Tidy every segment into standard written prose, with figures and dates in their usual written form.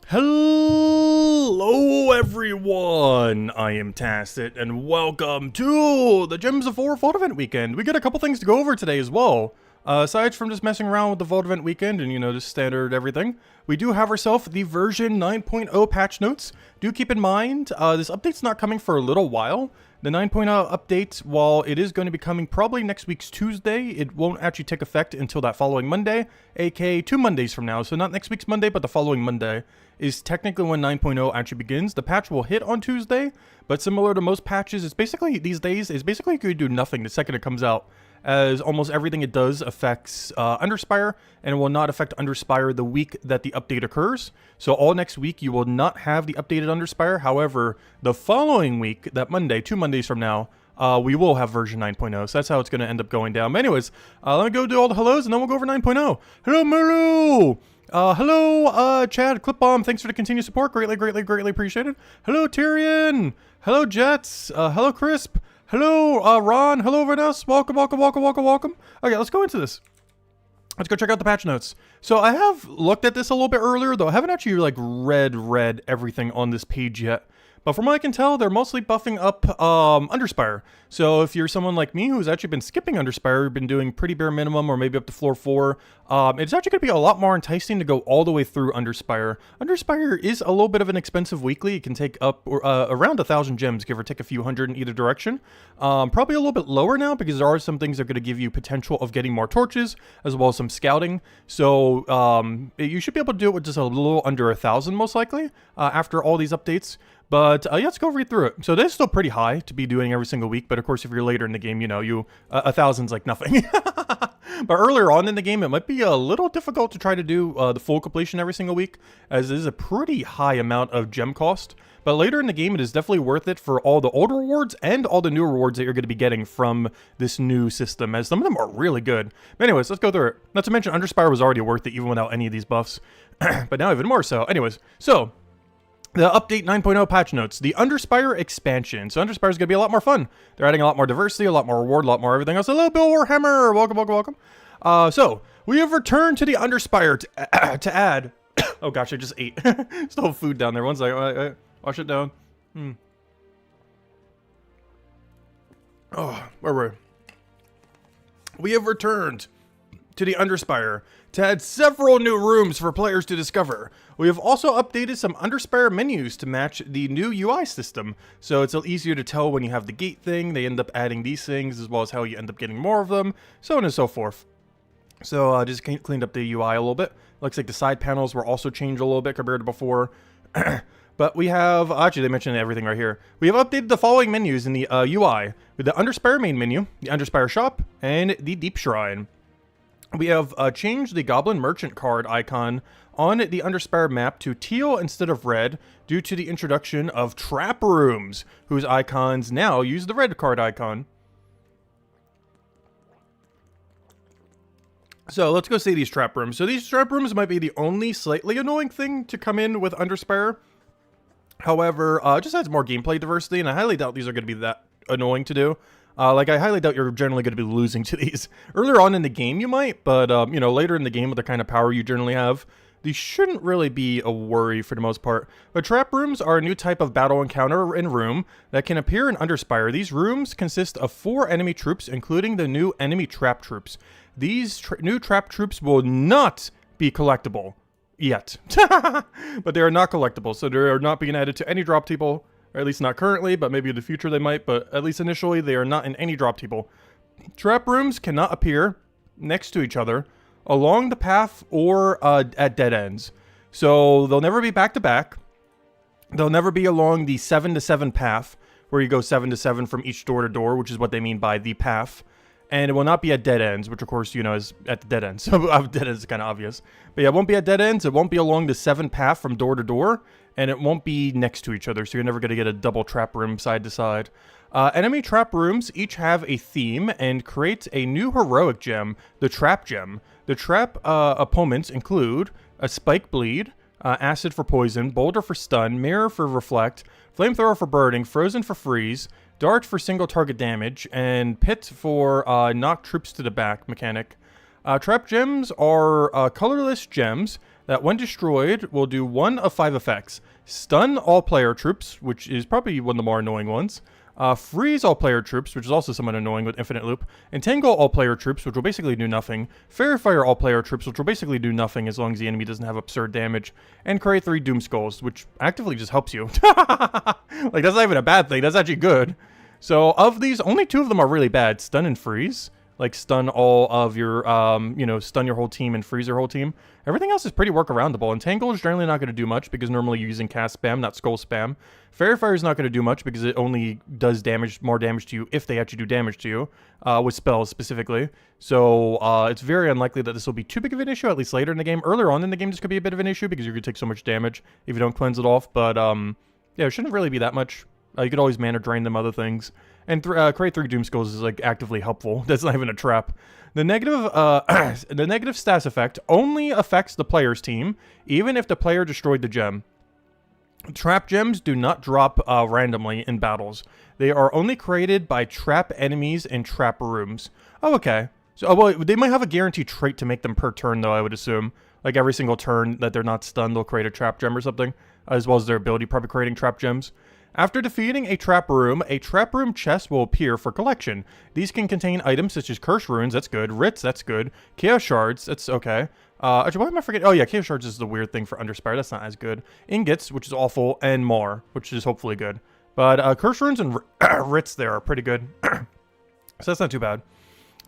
Hello everyone, I am Tacit, and welcome to the Gems of War Vault Event Weekend. We got a couple things to go over today as well. Aside from just messing around with the Vault Event Weekend and, just standard everything, we do have ourselves the version 9.0 patch notes. Do keep in mind, this update's not coming for a little while. The 9.0 update, while it is going to be coming probably next week's Tuesday, it won't actually take effect until that following Monday, aka 2 Mondays from now. So not next week's Monday, but the following Monday is technically when 9.0 actually begins. The patch will hit on Tuesday, but similar to most patches, it's basically, these days, is basically going to do nothing the second it comes out, as almost everything it does affects Underspire, and it will not affect Underspire the week that the update occurs. So all next week, you will not have the updated Underspire. However, the following week, that Monday, 2 Mondays from now, we will have version 9.0. So that's how it's going to end up going down. But anyways, let me go do all the hellos, and then we'll go over 9.0. Hello, Muru! Hello, Chad, Clipbomb, thanks for the continued support. Greatly appreciated. Hello, Tyrion! Hello, Jets! Hello, Crisp! Hello, Ron. Hello, Vanessa. Welcome. Okay, let's go into this. Let's go check out the patch notes. So I have looked at this a little bit earlier, though I haven't actually read everything on this page yet. But from what I can tell, they're mostly buffing up Underspire. So if you're someone like me who's actually been skipping Underspire, been doing pretty bare minimum or maybe up to floor 4, it's actually going to be a lot more enticing to go all the way through Underspire. Underspire is a little bit of an expensive weekly. It can take up around 1,000 gems, give or take a few hundred in either direction. Probably a little bit lower now because there are some things that are going to give you potential of getting more torches as well as some scouting. So you should be able to do it with just a little under 1,000 most likely after all these updates. But yeah, let's go read through it. So this is still pretty high to be doing every single week, but of course if you're later in the game, 1,000's like nothing. But earlier on in the game, it might be a little difficult to try to do the full completion every single week, as it is a pretty high amount of gem cost. But later in the game, it is definitely worth it for all the old rewards and all the new rewards that you're going to be getting from this new system, as some of them are really good. But anyways, let's go through it. Not to mention, Underspire was already worth it even without any of these buffs, but now even more so. Anyways, so the update 9.0 patch notes, the Underspire expansion. So Underspire is going to be a lot more fun. They're adding a lot more diversity, a lot more reward, a lot more everything else. Hello, Bill Warhammer. Welcome. So we have returned to the Underspire to add. Oh gosh, I just ate. Still food down there. One second. Wash it down. Oh, where were we? Have returned to the Underspire to add several new rooms for players to discover. We have also updated some Underspire menus to match the new UI system, so it's easier to tell when you have the gate thing. They end up adding these things, as well as how you end up getting more of them, so on and so forth. So just cleaned up the UI a little bit. Looks like the side panels were also changed a little bit compared to before. But we have, actually they mentioned everything right here. We have updated the following menus in the UI, with the Underspire main menu, the Underspire shop, and the Deep Shrine. We have changed the Goblin Merchant card icon on the Underspire map to teal instead of red due to the introduction of trap rooms, whose icons now use the red card icon. So let's go see these trap rooms. So these trap rooms might be the only slightly annoying thing to come in with Underspire. However, it just adds more gameplay diversity, and I highly doubt these are going to be that annoying to do. I highly doubt you're generally going to be losing to these. Earlier on in the game, you might, but, later in the game with the kind of power you generally have, these shouldn't really be a worry for the most part. But trap rooms are a new type of battle encounter and room that can appear in Underspire. These rooms consist of 4 enemy troops, including the new enemy trap troops. These new trap troops will not be collectible yet. But they are not collectible, so they are not being added to any drop table. Or at least not currently, but maybe in the future they might, but at least initially they are not in any drop table. Trap rooms cannot appear next to each other, along the path, or at dead ends. So they'll never be back to back. They'll never be along the 7 to 7 path, where you go 7 to 7 from each door to door, which is what they mean by the path. And it will not be at dead ends, which of course, is at the dead ends. So dead ends is kind of obvious. But yeah, it won't be at dead ends. It won't be along the 7 path from door to door. And it won't be next to each other. So you're never going to get a double trap room side to side. Enemy trap rooms each have a theme and create a new heroic gem, the Trap Gem. The trap opponents include a Spike Bleed, Acid for Poison, Boulder for Stun, Mirror for Reflect, Flamethrower for Burning, Frozen for Freeze, Dart for single target damage, and Pit for knock troops to the back mechanic. Trap gems are colorless gems that when destroyed will do one of 5 effects. Stun all player troops, which is probably one of the more annoying ones. Freeze all player troops, which is also somewhat annoying with infinite loop. Entangle all player troops, which will basically do nothing. Fairy fire all player troops, which will basically do nothing as long as the enemy doesn't have absurd damage. And create 3 doom skulls, which actively just helps you. Like, that's not even a bad thing. That's actually good. So of these, only 2 of them are really bad. Stun and freeze. Like, stun all of your, stun your whole team and freeze your whole team. Everything else is pretty workaroundable. Entangle is generally not going to do much because normally you're using cast spam, not skull spam. Fairy fire is not going to do much because it only does more damage to you if they actually do damage to you, with spells specifically. So it's very unlikely that this will be too big of an issue, at least later in the game. Earlier on in the game, this could be a bit of an issue because you're going to take so much damage if you don't cleanse it off. But yeah, it shouldn't really be that much. You could always mana drain them, other things. And create 3 doom skulls is like actively helpful. That's not even a trap. The negative the negative stats effect only affects the player's team, even if the player destroyed the gem. Trap gems do not drop randomly in battles. They are only created by trap enemies and trap rooms. Oh, okay. So, well, they might have a guaranteed trait to make them per turn, though, I would assume. Like, every single turn that they're not stunned, they'll create a trap gem or something, as well as their ability probably creating trap gems. After defeating a trap room chest will appear for collection. These can contain items such as Curse Runes, that's good. Writs, that's good. Chaos Shards, that's okay. Actually, why am I forgetting? Oh yeah, Chaos Shards is the weird thing for Underspire, that's not as good. Ingots, which is awful, and more, which is hopefully good. But Curse Runes and Writs there are pretty good. So that's not too bad.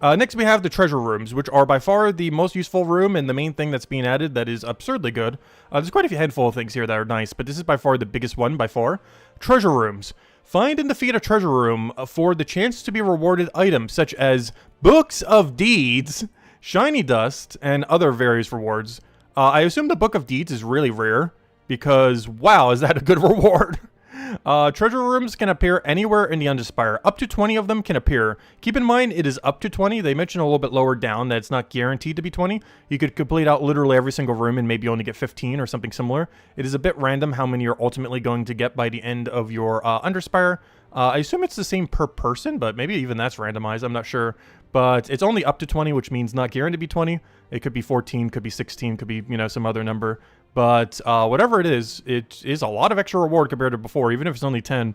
Next, we have the treasure rooms, which are by far the most useful room and the main thing that's being added that is absurdly good. There's quite a few handful of things here that are nice, but this is by far the biggest one by far. Treasure rooms. Find and defeat a treasure room for the chance to be rewarded items such as Books of Deeds, Shiny Dust, and other various rewards. I assume the Book of Deeds is really rare because, wow, is that a good reward? Treasure rooms can appear anywhere in the Underspire. Up to 20 of them can appear. Keep in mind, it is up to 20. They mention a little bit lower down that it's not guaranteed to be 20. You could complete out literally every single room and maybe only get 15 or something similar. It is a bit random how many you're ultimately going to get by the end of your Underspire. I assume it's the same per person, but maybe even that's randomized. I'm not sure. But it's only up to 20, which means not guaranteed to be 20. It could be 14, could be 16, could be, some other number. But whatever it is a lot of extra reward compared to before, even if it's only 10.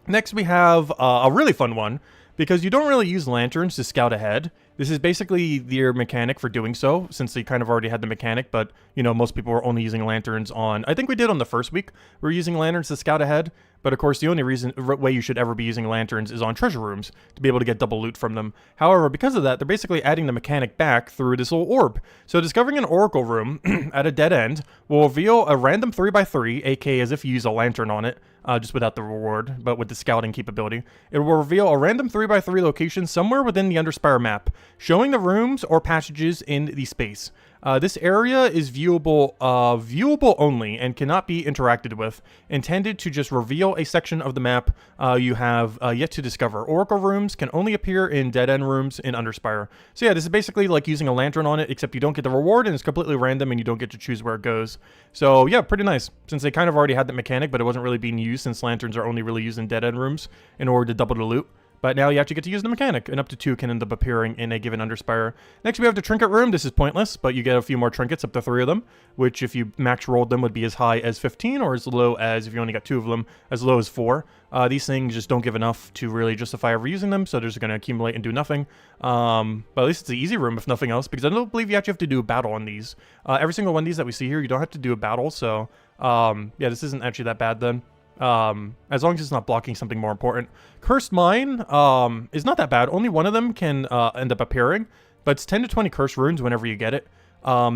Next, we have a really fun one, because you don't really use lanterns to scout ahead. This is basically their mechanic for doing so, since they kind of already had the mechanic, but, most people were only using lanterns on... I think we did on the first week, we were using lanterns to scout ahead, but of course the only way you should ever be using lanterns is on treasure rooms, to be able to get double loot from them. However, because of that, they're basically adding the mechanic back through this little orb. So discovering an oracle room at a dead end will reveal a random 3x3, aka as if you use a lantern on it, just without the reward, but with the scouting capability. It will reveal a random 3x3 location somewhere within the Underspire map, showing the rooms or passages in the space. This area is viewable only and cannot be interacted with, intended to just reveal a section of the map you have yet to discover. Oracle rooms can only appear in dead-end rooms in Underspire. So yeah, this is basically like using a lantern on it, except you don't get the reward and it's completely random and you don't get to choose where it goes. So yeah, pretty nice. Since they kind of already had that mechanic, but it wasn't really being used since lanterns are only really used in dead-end rooms in order to double the loot. But now you actually get to use the mechanic, and up to 2 can end up appearing in a given Underspire. Next, we have the Trinket Room. This is pointless, but you get a few more trinkets, up to 3 of them, which if you max rolled them would be as high as 15, or as low as, if you only got 2 of them, as low as 4. These things just don't give enough to really justify ever using them, so they're just going to accumulate and do nothing. But at least it's an easy room, if nothing else, because I don't believe you actually have to do a battle on these. Every single one of these that we see here, you don't have to do a battle, so yeah, this isn't actually that bad then. As long as it's not blocking something more important. Cursed Mine is not that bad. Only one of them can end up appearing, but it's 10 to 20 cursed runes whenever you get it.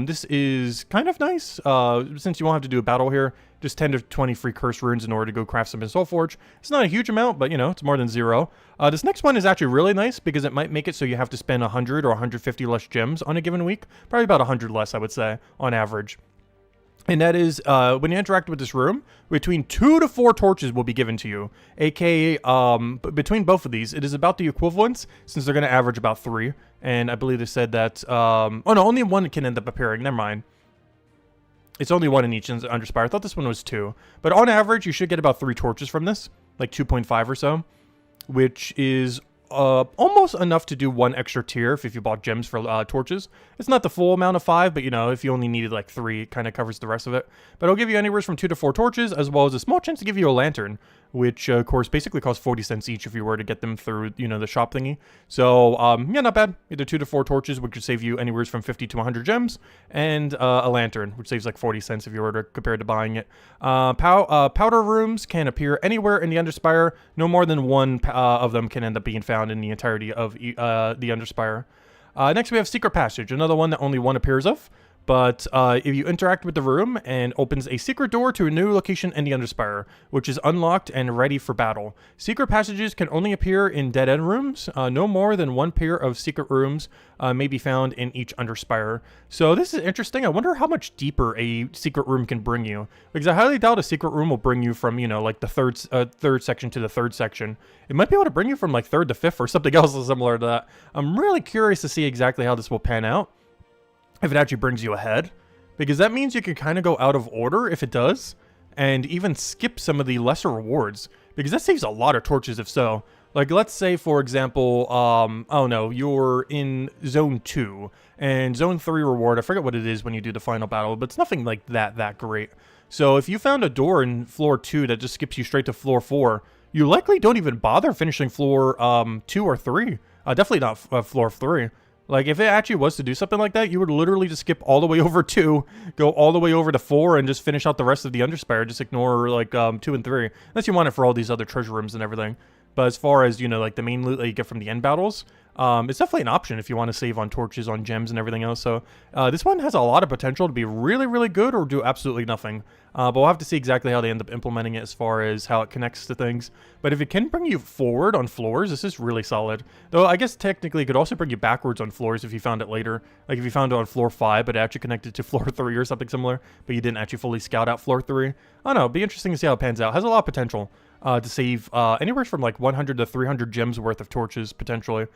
This is kind of nice, since you won't have to do a battle here. Just 10 to 20 free cursed runes in order to go craft some in Soulforge. It's not a huge amount, but it's more than 0. This next one is actually really nice because it might make it so you have to spend 100 or 150 less gems on a given week. Probably about 100 less, I would say, on average. And that is, when you interact with this room, between 2 to 4 torches will be given to you. aka, between both of these, it is about the equivalence, since they're going to average about 3. And I believe they said that, oh no, only 1 can end up appearing, never mind. It's only 1 in each Underspire. I thought this one was 2. But on average, you should get about 3 torches from this, like 2.5 or so, which is almost enough to do 1 extra tier if you bought gems for torches. It's not the full amount of 5, but you know, if you only needed like 3, it kind of covers the rest of it. But it'll give you anywhere from 2 to 4 torches, as well as a small chance to give you a lantern, which of course basically costs 40 cents each if you were to get them through, you know, the shop thingy. So yeah, not bad. Either 2 to 4 torches, which would save you anywhere from 50 to 100 gems, and a lantern, which saves like 40 cents if you were to compare to buying it. Powder rooms can appear anywhere in the Underspire. No more than 1 of them can end up being found in the entirety of the Underspire. Next we have Secret Passage, another one that only 1 appears of. But if you interact with the room and opens a secret door to a new location in the Underspire, which is unlocked and ready for battle. Secret passages can only appear in dead-end rooms. No more than 1 pair of secret rooms may be found in each Underspire. So this is interesting. I wonder how much deeper a secret room can bring you. Because I highly doubt a secret room will bring you from, you know, like the third section to the 3rd section. It might be able to bring you from like 3rd to 5th or something else similar to that. I'm really curious to see exactly how this will pan out. If it actually brings you ahead, because that means you can kind of go out of order if it does, and even skip some of the lesser rewards, because that saves a lot of torches if so. Like, let's say, for example, oh no, you're in Zone 2, and Zone 3 reward, I forget what it is when you do the final battle, but it's nothing like that great. So if you found a door in Floor 2 that just skips you straight to Floor 4, you likely don't even bother finishing Floor 2 or 3. Definitely not Floor 3. Like, if it actually was to do something like that, you would literally just skip all the way over 2, go all the way over to 4, and just finish out the rest of the Underspire. Just ignore, like, 2 and 3. Unless you want it for all these other treasure rooms and everything. But as far as, you know, like, the main loot that you get from the end battles, it's definitely an option if you want to save on torches, on gems, and everything else. So, this one has a lot of potential to be really, really good or do absolutely nothing. But we'll have to see exactly how they end up implementing it as far as how it connects to things. But if it can bring you forward on floors, this is really solid. Though I guess technically it could also bring you backwards on floors if you found it later. Like if you found it on floor 5, but it actually connected to floor 3 or something similar, but you didn't actually fully scout out floor 3. I don't know, it'd be interesting to see how it pans out. It has a lot of potential. To save anywhere from like 100 to 300 gems worth of torches potentially,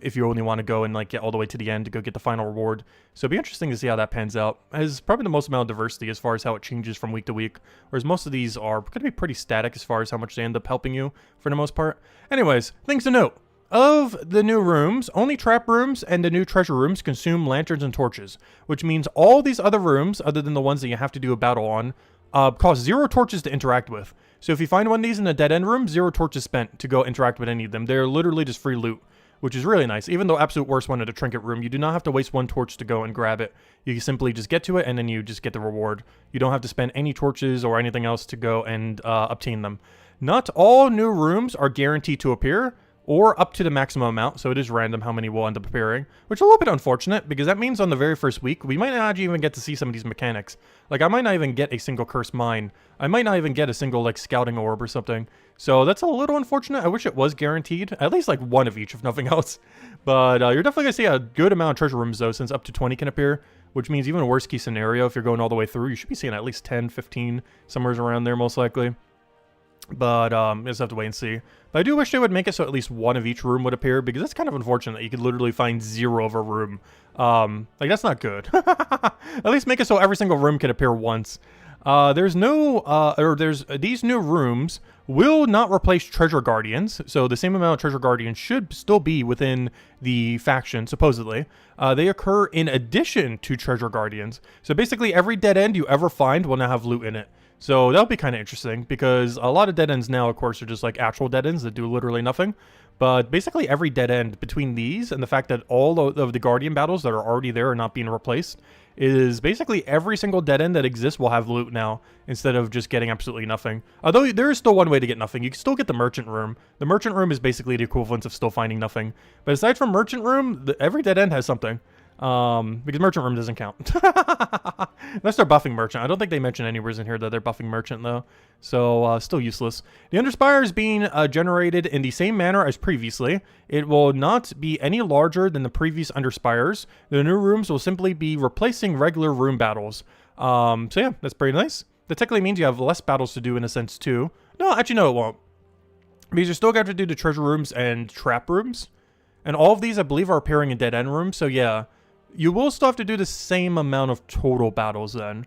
if you only want to go and like get all the way to the end to go get the final reward. So it'd be interesting to see how that pans out. It has probably the most amount of diversity as far as how it changes from week to week, whereas most of these are going to be pretty static as far as how much they end up helping you for the most part. Anyways, things to note. Of the new rooms, only trap rooms and the new treasure rooms consume lanterns and torches, which means all these other rooms, other than the ones that you have to do a battle on, cost 0 torches to interact with. So if you find one of these in a dead-end room, 0 torches spent to go interact with any of them. They're literally just free loot, which is really nice. Even though absolute worst one at a trinket room, you do not have to waste 1 torch to go and grab it. You simply just get to it, and then you just get the reward. You don't have to spend any torches or anything else to go and obtain them. Not all new rooms are guaranteed to appear, or up to the maximum amount, so it is random how many will end up appearing, which is a little bit unfortunate, because that means on the very first week, we might not even get to see some of these mechanics. Like, I might not even get a single cursed mine. I might not even get a single, like, scouting orb or something. So that's a little unfortunate. I wish it was guaranteed, at least, like, 1 of each, if nothing else. But you're definitely going to see a good amount of treasure rooms, though, since up to 20 can appear, which means even a worst-case scenario, if you're going all the way through, you should be seeing at least 10, 15, somewhere around there, most likely. But you just have to wait and see. But I do wish they would make it so at least 1 of each room would appear, because that's kind of unfortunate that you could literally find 0 of a room. Like, that's not good. At least make it so every single room can appear once. These new rooms will not replace treasure guardians, so the same amount of treasure guardians should still be within the faction, supposedly. They occur in addition to treasure guardians. So basically every dead end you ever find will now have loot in it. So that'll be kind of interesting, because a lot of dead ends now, of course, are just like actual dead ends that do literally nothing. But basically every dead end between these and the fact that all of the Guardian battles that are already there are not being replaced is basically every single dead end that exists will have loot now, instead of just getting absolutely nothing. Although there is still one way to get nothing. You can still get the Merchant Room. The Merchant Room is basically the equivalent of still finding nothing. But aside from Merchant Room, every dead end has something. Because Merchant Room doesn't count. Unless they're buffing Merchant. I don't think they mention anywhere in here that they're buffing Merchant, though. So, still useless. The Underspire is being generated in the same manner as previously. It will not be any larger than the previous Underspires. The new rooms will simply be replacing regular room battles. So yeah, that's pretty nice. That technically means you have less battles to do in a sense, too. No, actually, no, it won't. Because you still got to do the treasure rooms and trap rooms. And all of these, I believe, are appearing in dead end rooms. So yeah, you will still have to do the same amount of total battles then.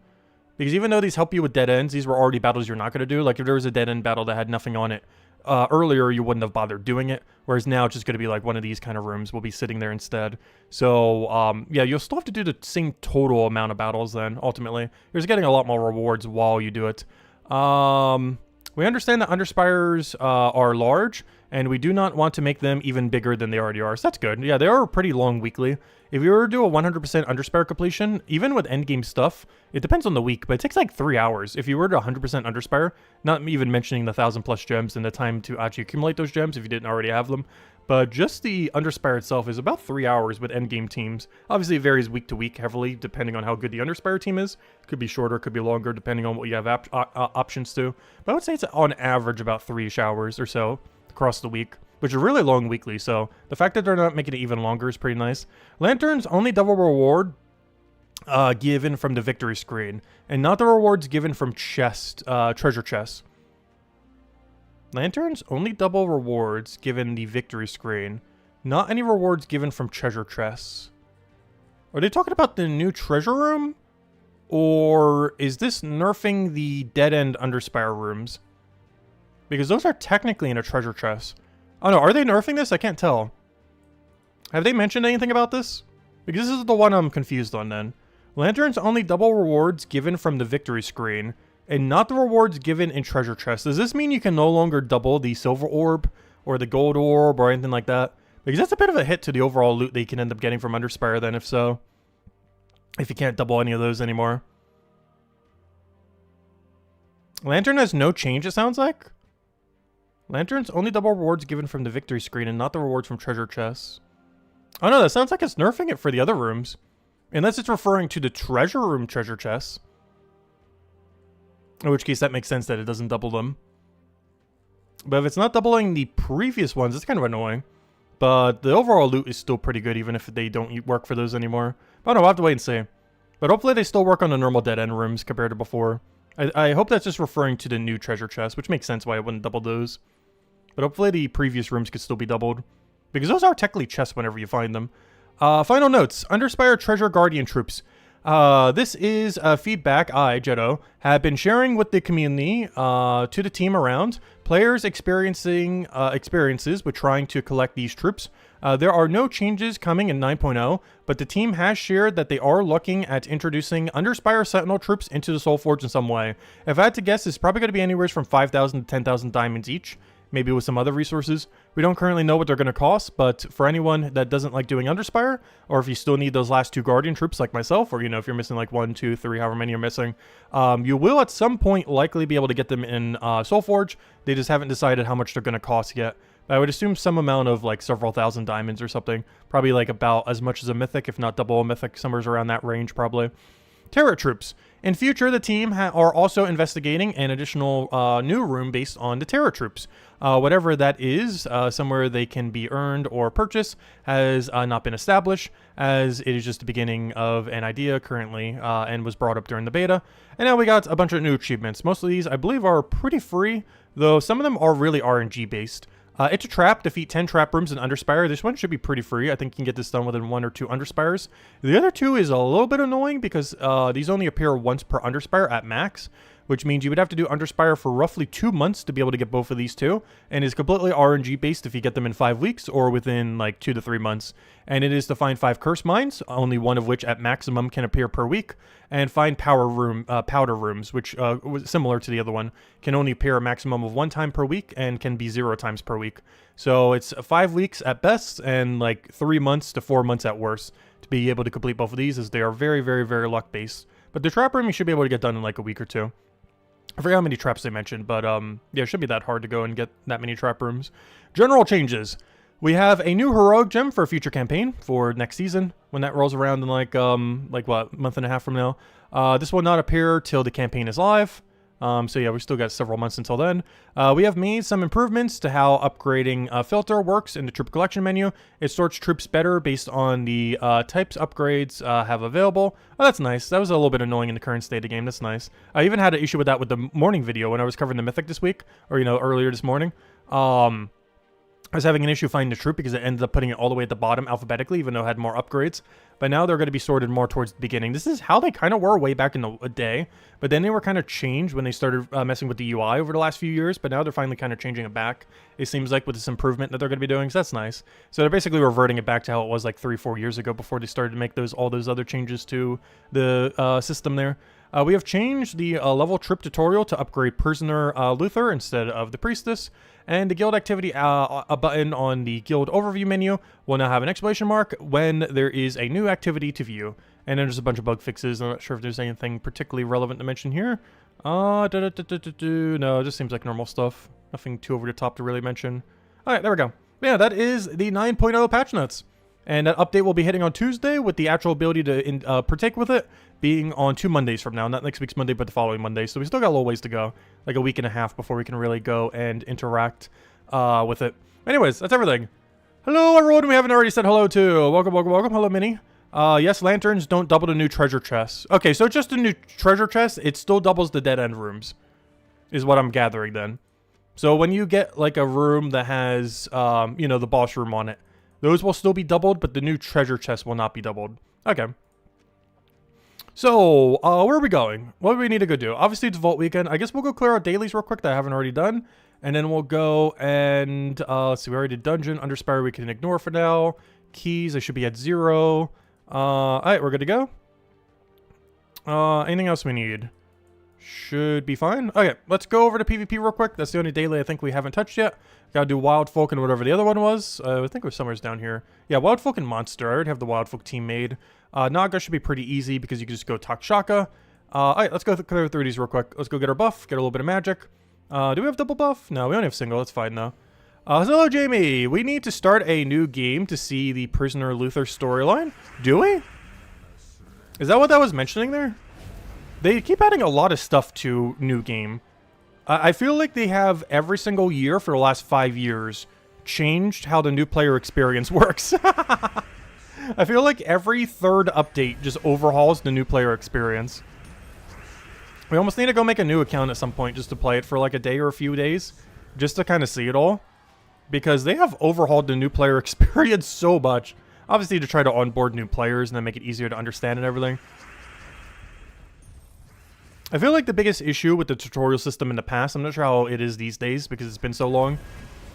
Because even though these help you with dead ends, these were already battles you're not going to do. Like if there was a dead end battle that had nothing on it, earlier you wouldn't have bothered doing it, whereas now it's just going to be like one of these kind of rooms will be sitting there instead. So yeah, you'll still have to do the same total amount of battles then, ultimately. You're just getting a lot more rewards while you do it. We understand that Underspires are large, and we do not want to make them even bigger than they already are, so that's good. Yeah, they are pretty long weekly. If you were to do a 100% Underspire completion, even with endgame stuff, it depends on the week, but it takes like 3 hours. If you were to 100% Underspire, not even mentioning the 1,000+ gems and the time to actually accumulate those gems if you didn't already have them, but just the Underspire itself is about 3 hours with endgame teams. Obviously, it varies week to week heavily, depending on how good the Underspire team is. Could be shorter, could be longer, depending on what you have options to. But I would say it's on average about 3-ish hours or so across the week, which are really long weekly, so the fact that they're not making it even longer is pretty nice. Lanterns only double reward given from the victory screen, and not the rewards given from treasure chests. Lanterns only double rewards given the victory screen, not any rewards given from treasure chests. Are they talking about the new treasure room? Or is this nerfing the dead-end Underspire rooms? Because those are technically in a treasure chest. Oh no, are they nerfing this? I can't tell. Have they mentioned anything about this? Because this is the one I'm confused on then. Lanterns only double rewards given from the victory screen, and not the rewards given in treasure chests. Does this mean you can no longer double the silver orb, or the gold orb, or anything like that? Because that's a bit of a hit to the overall loot that you can end up getting from Underspire then, if so. If you can't double any of those anymore. Lantern has no change, it sounds like? Lanterns only double rewards given from the victory screen and not the rewards from treasure chests. Oh no, that sounds like it's nerfing it for the other rooms. Unless it's referring to the treasure room treasure chests. In which case that makes sense that it doesn't double them. But if it's not doubling the previous ones, it's kind of annoying. But the overall loot is still pretty good even if they don't work for those anymore. But I don't know, we'll have to wait and see. But hopefully they still work on the normal dead end rooms compared to before. I hope that's just referring to the new treasure chest, which makes sense why I wouldn't double those. But hopefully the previous rooms could still be doubled. Because those are technically chests whenever you find them. Final notes. Underspire Treasure Guardian Troops. This is feedback I, Jetto, have been sharing with the community to the team around. Players experiencing experiences with trying to collect these troops. There are no changes coming in 9.0, but the team has shared that they are looking at introducing Underspire Sentinel troops into the Soul Forge in some way. If I had to guess, it's probably going to be anywhere from 5,000 to 10,000 diamonds each. Maybe with some other resources. We don't currently know what they're going to cost, but for anyone that doesn't like doing Underspire, or if you still need those last 2 Guardian troops like myself, or, you know, if you're missing like 1, 2, 3, however many you're missing, you will at some point likely be able to get them in Soul Forge. They just haven't decided how much they're going to cost yet. But I would assume some amount of like several thousand diamonds or something. Probably like about as much as a mythic, if not double a mythic, somewhere around that range probably. Terra troops. In future, the team are also investigating an additional new room based on the Terra troops. Whatever that is, somewhere they can be earned or purchased, has not been established, as it is just the beginning of an idea currently and was brought up during the beta. And now we got a bunch of new achievements. Most of these, I believe, are pretty free, though some of them are really RNG based. It's a trap. Defeat 10 trap rooms in Underspire. This one should be pretty free. I think you can get this done within 1 or 2 Underspires. The other 2 is a little bit annoying because these only appear once per Underspire at max, which means you would have to do Underspire for roughly 2 months to be able to get both of these 2, and is completely RNG based if you get them in 5 weeks or within like 2 to 3 months. And it is to find 5 curse mines, only one of which at maximum can appear per week, and find powder rooms, which was similar to the other one, can only appear a maximum of 1 time per week and can be 0 times per week. So it's 5 weeks at best and like 3 months to 4 months at worst to be able to complete both of these, as they are very, very, very luck based. But the trap room you should be able to get done in like a week or 2. I forget how many traps they mentioned, but yeah, it shouldn't be that hard to go and get that many trap rooms. General changes. We have a new heroic gem for a future campaign for next season when that rolls around in like what, month and a half from now. This will not appear till the campaign is live. So yeah, we still got several months until then. We have made some improvements to how upgrading filter works in the troop collection menu. It sorts troops better based on the types upgrades have available. Oh, that's nice. That was a little bit annoying in the current state of the game. That's nice. I even had an issue with that with the morning video when I was covering the Mythic this week, or, you know, earlier this morning. I was having an issue finding the troop because it ended up putting it all the way at the bottom alphabetically, even though it had more upgrades. But now they're going to be sorted more towards the beginning. This is how they kind of were way back in the day, but then they were kind of changed when they started messing with the UI over the last few years, but now they're finally kind of changing it back, it seems like, with this improvement that they're going to be doing, so that's nice. So they're basically reverting it back to how it was like 3-4 years ago before they started to make all those other changes to the system there. We have changed the level trip tutorial to upgrade Prisoner Luther instead of the Priestess. And the guild activity a button on the guild overview menu will now have an exclamation mark when there is a new activity to view. And then there's a bunch of bug fixes. I'm not sure if there's anything particularly relevant to mention here. No, it just seems like normal stuff. Nothing too over the top to really mention. Alright, there we go. Yeah, that is the 9.0 patch notes. And that update will be hitting on Tuesday with the actual ability to partake with it being on 2 Mondays from now. Not next week's Monday, but the following Monday. So we still got a little ways to go. Like a week and a half before we can really go and interact with it. Anyways, that's everything. Hello, everyone we haven't already said hello to. Welcome, welcome, welcome. Hello, Minnie. Yes, lanterns don't double the new treasure chests. Okay, so just a new treasure chest, it still doubles the dead end rooms. Is what I'm gathering then. So when you get like a room that has, you know, the boss room on it, those will still be doubled, but the new treasure chest will not be doubled. Okay. So, where are we going? What do we need to go do? Obviously, it's Vault Weekend. I guess we'll go clear our dailies real quick that I haven't already done. And then we'll go and, let's see, we already did Dungeon. Underspire we can ignore for now. Keys, I should be at 0. Alright, we're good to go. Anything else we need? Should be fine. Okay, let's go over to PvP real quick. That's the only daily I think we haven't touched yet. Gotta do Wild Folk and whatever the other one was. I think it was somewhere down here. Yeah, Wild Folk and Monster. I already have the Wild Folk team made. Naga should be pretty easy because you can just go talk Shaka. Alright, let's go clear through these real quick. Let's go get our buff, get a little bit of magic. Do we have double buff? No, we only have single. That's fine though. Hello, Jamie. We need to start a new game to see the Prisoner Luther storyline. Do we? Is that what that was mentioning there? They keep adding a lot of stuff to new game. I feel like they have every single year for the last 5 years changed how the new player experience works. I feel like every third update just overhauls the new player experience. We almost need to go make a new account at some point just to play it for like a day or a few days. Just to kind of see it all. Because they have overhauled the new player experience so much. Obviously to try to onboard new players and then make it easier to understand and everything. I feel like the biggest issue with the tutorial system in the past, I'm not sure how it is these days because it's been so long.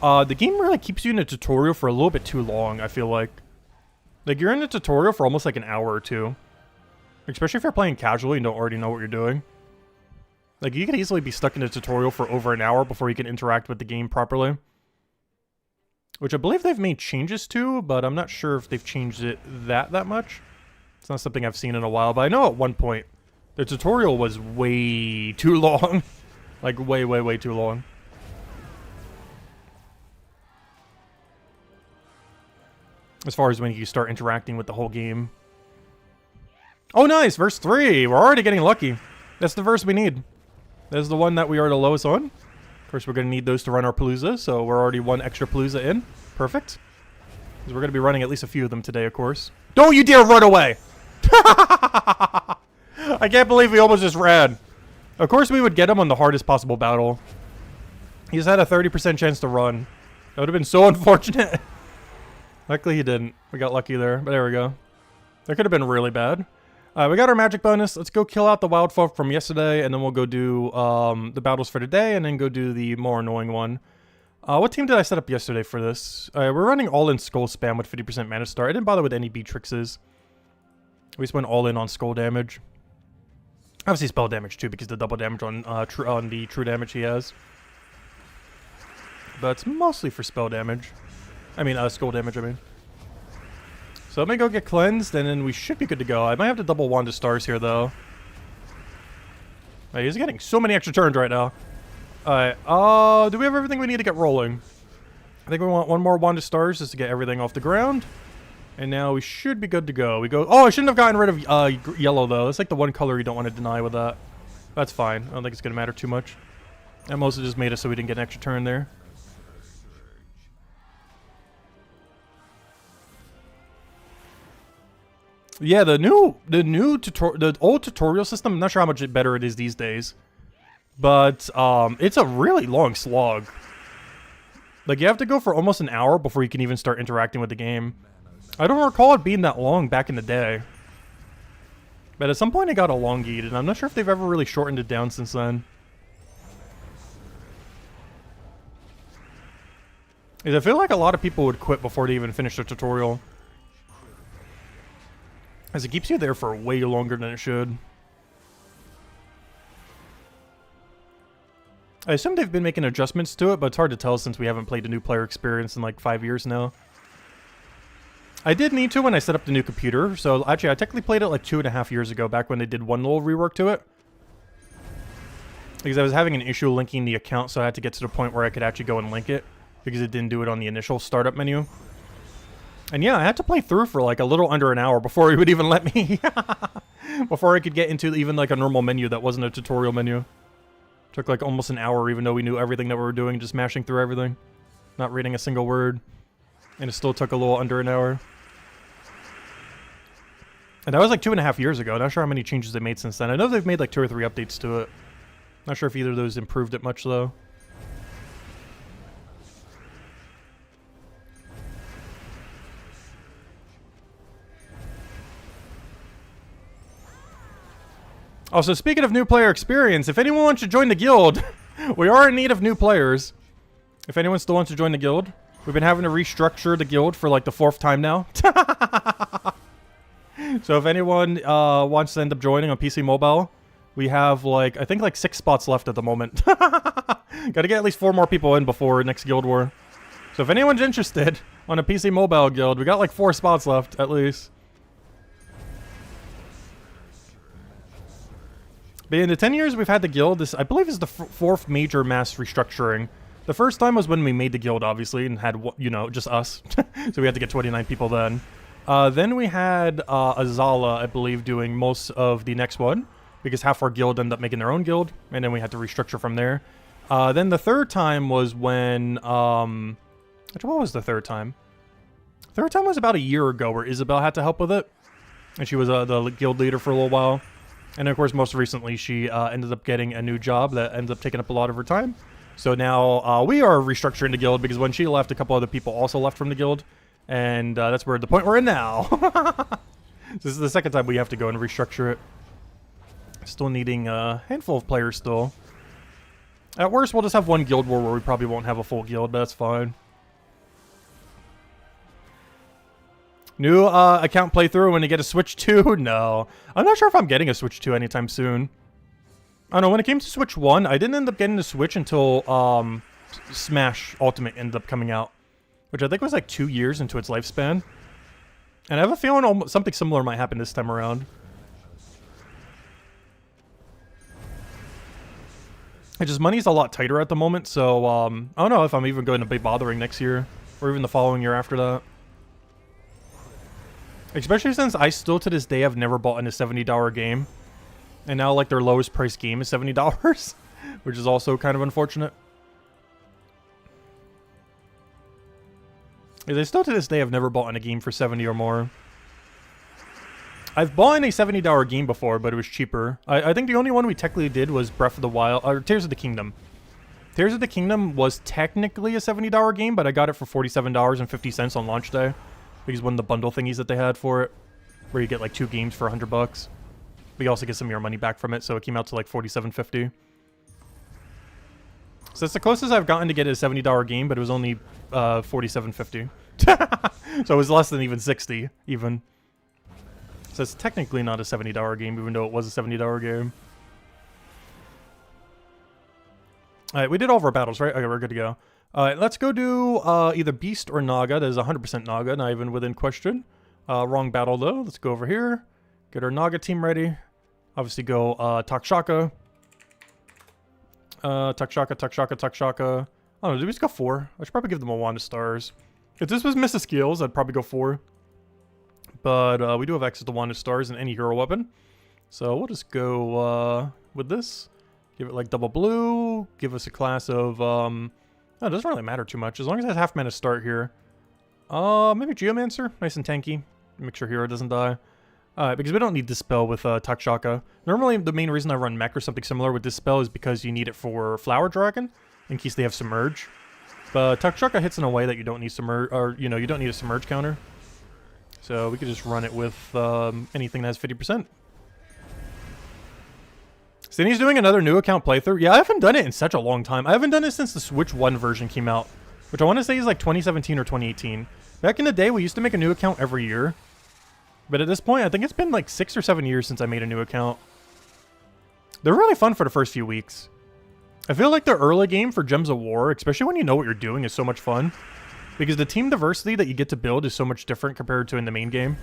The game really keeps you in a tutorial for a little bit too long, I feel like. Like, you're in a tutorial for almost like an hour or two. Especially if you're playing casually and don't already know what you're doing. Like, you could easily be stuck in a tutorial for over an hour before you can interact with the game properly. Which I believe they've made changes to, but I'm not sure if they've changed it that much. It's not something I've seen in a while, but I know at one point the tutorial was way too long. Like, way, way, way too long. As far as when you start interacting with the whole game. Oh, nice! Verse 3! We're already getting lucky. That's the verse we need. That's the one that we are the lowest on. Of course, we're going to need those to run our Palooza, so we're already one extra Palooza in. Perfect. Because we're going to be running at least a few of them today, of course. Don't you dare run away! I can't believe we almost just ran. Of course, we would get him on the hardest possible battle. He's had a 30% chance to run. That would have been so unfortunate. Luckily, he didn't. We got lucky there, but there we go. That could have been really bad. We got our magic bonus. Let's go kill out the wild folk from yesterday, and then we'll go do the battles for today, and then go do the more annoying one. What team did I set up yesterday for this? We're running all-in skull spam with 50% mana star. I didn't bother with any Beatrixes. We just went all-in on skull damage. Obviously spell damage too, because the double damage on the true damage he has. But it's mostly for spell damage. I mean, skull damage, I mean. So let me go get cleansed, and then we should be good to go. I might have to double Wand of Stars here, though. He's getting so many extra turns right now. Alright, do we have everything we need to get rolling? I think we want one more Wand of Stars just to get everything off the ground. And now we should be good to go. We go. Oh, I shouldn't have gotten rid of yellow, though. It's like the one color you don't want to deny with that. That's fine. I don't think it's going to matter too much. That mostly just made it so we didn't get an extra turn there. Yeah, the old tutorial system, I'm not sure how much better it is these days. But, it's a really long slog. Like, you have to go for almost an hour before you can even start interacting with the game. I don't recall it being that long back in the day. But at some point it got elongated, and I'm not sure if they've ever really shortened it down since then. I feel like a lot of people would quit before they even finish the tutorial, as it keeps you there for way longer than it should. I assume they've been making adjustments to it, but it's hard to tell since we haven't played a new player experience in like 5 years now. I did need to when I set up the new computer, so actually I technically played it like 2.5 years ago, back when they did one little rework to it. Because I was having an issue linking the account, so I had to get to the point where I could actually go and link it, because it didn't do it on the initial startup menu. And yeah, I had to play through for like a little under an hour before it would even let me. Before I could get into even like a normal menu that wasn't a tutorial menu. Took like almost an hour, even though we knew everything that we were doing, just mashing through everything. Not reading a single word. And it still took a little under an hour. And that was like 2.5 years ago. Not sure how many changes they made since then. I know they've made like 2 or 3 updates to it. Not sure if either of those improved it much though. Also, speaking of new player experience, if anyone wants to join the guild, we are in need of new players. If anyone still wants to join the guild, we've been having to restructure the guild for like the 4th time now. So if anyone wants to end up joining on PC Mobile, we have like, I think like 6 spots left at the moment. Gotta get at least 4 more people in before next Guild War. So if anyone's interested on a PC Mobile guild, we got like 4 spots left at least. But in the 10 years we've had the guild, this I believe is the 4th major mass restructuring. The first time was when we made the guild, obviously, and had, you know, just us. So we had to get 29 people then. Then we had Azala, I believe, doing most of the next one, because half our guild ended up making their own guild, and then we had to restructure from there. Then the 3rd time was when, what was the 3rd time? 3rd time was about a year ago, where Isabel had to help with it, and she was the guild leader for a little while. And of course, most recently, she ended up getting a new job that ended up taking up a lot of her time. So now we are restructuring the guild, because when she left, a couple other people also left from the guild. And that's where the point we're in now. This is the 2nd time we have to go and restructure it. Still needing a handful of players still. At worst, we'll just have one guild war where we probably won't have a full guild, but that's fine. New account playthrough when you get a Switch 2? No. I'm not sure if I'm getting a Switch 2 anytime soon. I don't know, when it came to Switch 1, I didn't end up getting the Switch until Smash Ultimate ended up coming out, which I think was like 2 years into its lifespan. And I have a feeling something similar might happen this time around. It's just money's a lot tighter at the moment, so I don't know if I'm even going to be bothering next year, or even the following year after that. Especially since I still to this day have never bought in a $70 game. And now like their lowest priced game is $70, which is also kind of unfortunate. I still to this day have never bought in a game for 70 or more. I've bought in a $70 game before, but it was cheaper. I think the only one we technically did was Breath of the Wild, or Tears of the Kingdom. Tears of the Kingdom was technically a $70 game, but I got it for $47.50 on launch day. Because one of the bundle thingies that they had for it, where you get like 2 games for $100. But you also get some of your money back from it, so it came out to like $47.50. So that's the closest I've gotten to get a $70 game, but it was only $47.50. So it was less than even $60, even. So it's technically not a $70 game, even though it was a $70 game. Alright, we did all of our battles, right? Okay, we're good to go. Alright, let's go do either Beast or Naga. That is 100% Naga, not even within question. Wrong battle, though. Let's go over here. Get our Naga team ready. Obviously go Takshaka. Takshaka. I don't know, did we just go 4? I should probably give them a wand of stars. If this was Mrs. Skills, I'd probably go 4. But we do have access to wand of stars and any hero weapon. So we'll just go with this. Give it like double blue. Give us a class of... no, it doesn't really matter too much. As long as it has half mana start here. Maybe Geomancer? Nice and tanky. Make sure hero doesn't die. Because we don't need Dispel with Takshaka. Normally, the main reason I run mech or something similar with Dispel is because you need it for Flower Dragon, in case they have Submerge. But Tuckchucka hits in a way that you don't need submerge, or you know, you don't need a submerge counter. So we could just run it with anything that has 50%. Sydney's doing another new account playthrough. Yeah, I haven't done it in such a long time. I haven't done it since the Switch 1 version came out, which I want to say is like 2017 or 2018. Back in the day, we used to make a new account every year. But at this point, I think it's been like 6 or 7 years since I made a new account. They're really fun for the first few weeks. I feel like the early game for Gems of War, especially when you know what you're doing, is so much fun. Because the team diversity that you get to build is so much different compared to in the main game.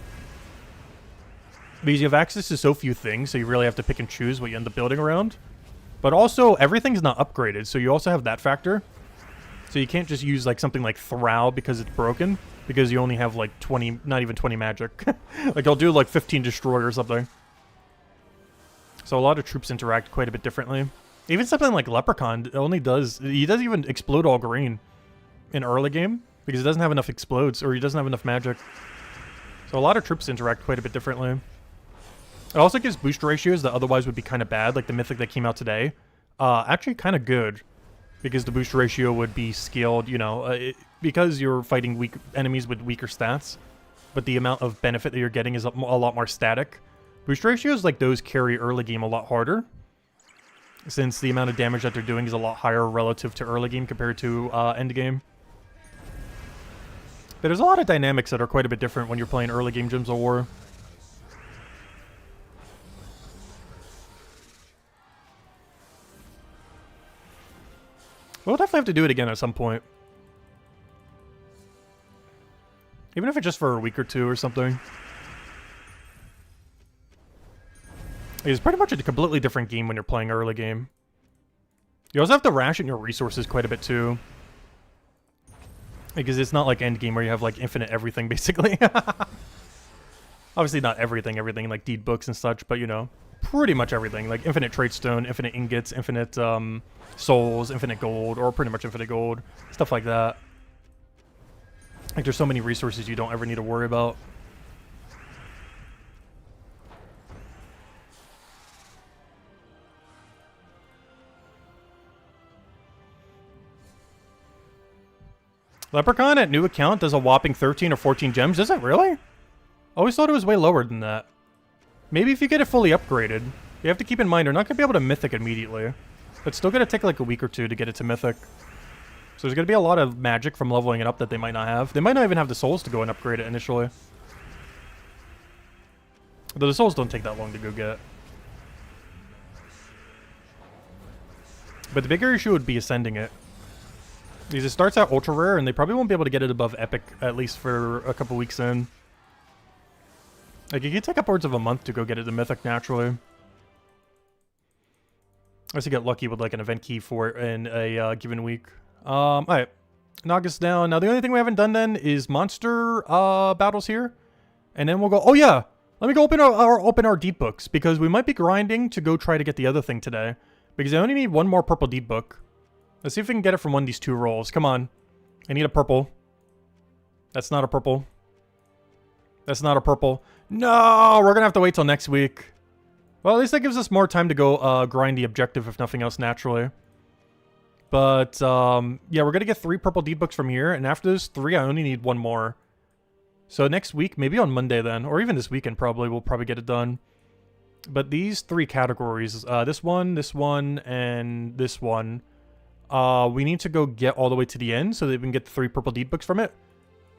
Because you have access to so few things, so you really have to pick and choose what you end up building around. But also, everything's not upgraded, so you also have that factor. So you can't just use like something like Thrall because it's broken, because you only have like 20, not even 20 magic. Like I'll do like 15 destroy or something. So a lot of troops interact quite a bit differently. Even something like Leprechaun he doesn't even explode all green in early game, because it doesn't have enough explodes, or he doesn't have enough magic. So a lot of troops interact quite a bit differently. It also gives boost ratios that otherwise would be kind of bad, like the Mythic that came out today. Actually kind of good, because the boost ratio would be scaled, you know, because you're fighting weak enemies with weaker stats, but the amount of benefit that you're getting is a lot more static. Boost ratios like those carry early game a lot harder, since the amount of damage that they're doing is a lot higher relative to early game compared to end game. But there's a lot of dynamics that are quite a bit different when you're playing early game Gems of War. We'll definitely have to do it again at some point. Even if it's just for a week or two or something. It's pretty much a completely different game when you're playing early game. You also have to ration your resources quite a bit too. Because it's not like end game where you have like infinite everything basically. Obviously not everything like deed books and such, but you know, pretty much everything. Like infinite trade stone, infinite ingots, infinite souls, infinite gold, or pretty much infinite gold. Stuff like that. Like there's so many resources you don't ever need to worry about. Leprechaun at new account does a whopping 13 or 14 gems. Does it really? I always thought it was way lower than that. Maybe if you get it fully upgraded. You have to keep in mind, you're not going to be able to Mythic immediately. It's still going to take like a week or two to get it to Mythic. So there's going to be a lot of magic from leveling it up that they might not have. They might not even have the souls to go and upgrade it initially. Though the souls don't take that long to go get. But the bigger issue would be ascending it. Because it starts out ultra rare, and they probably won't be able to get it above epic, at least for a couple weeks in. Like, it could take upwards of a month to go get it to mythic naturally. Unless you get lucky with, like, an event key for it in a given week. Alright. Knock us down. Now, the only thing we haven't done then is monster battles here. And then we'll go... Oh, yeah! Let me go open our deep books, because we might be grinding to go try to get the other thing today. Because I only need one more purple deep book. Let's see if we can get it from one of these two rolls. Come on. I need a purple. That's not a purple. That's not a purple. No! We're gonna have to wait till next week. Well, at least that gives us more time to go grind the objective, if nothing else, naturally. But, yeah, we're gonna get 3 purple deep books from here, and after those 3, I only need 1 more. So next week, maybe on Monday then, or even this weekend probably, we'll probably get it done. But these 3 categories, this one, and this one... we need to go get all the way to the end so that we can get the 3 purple deed books from it.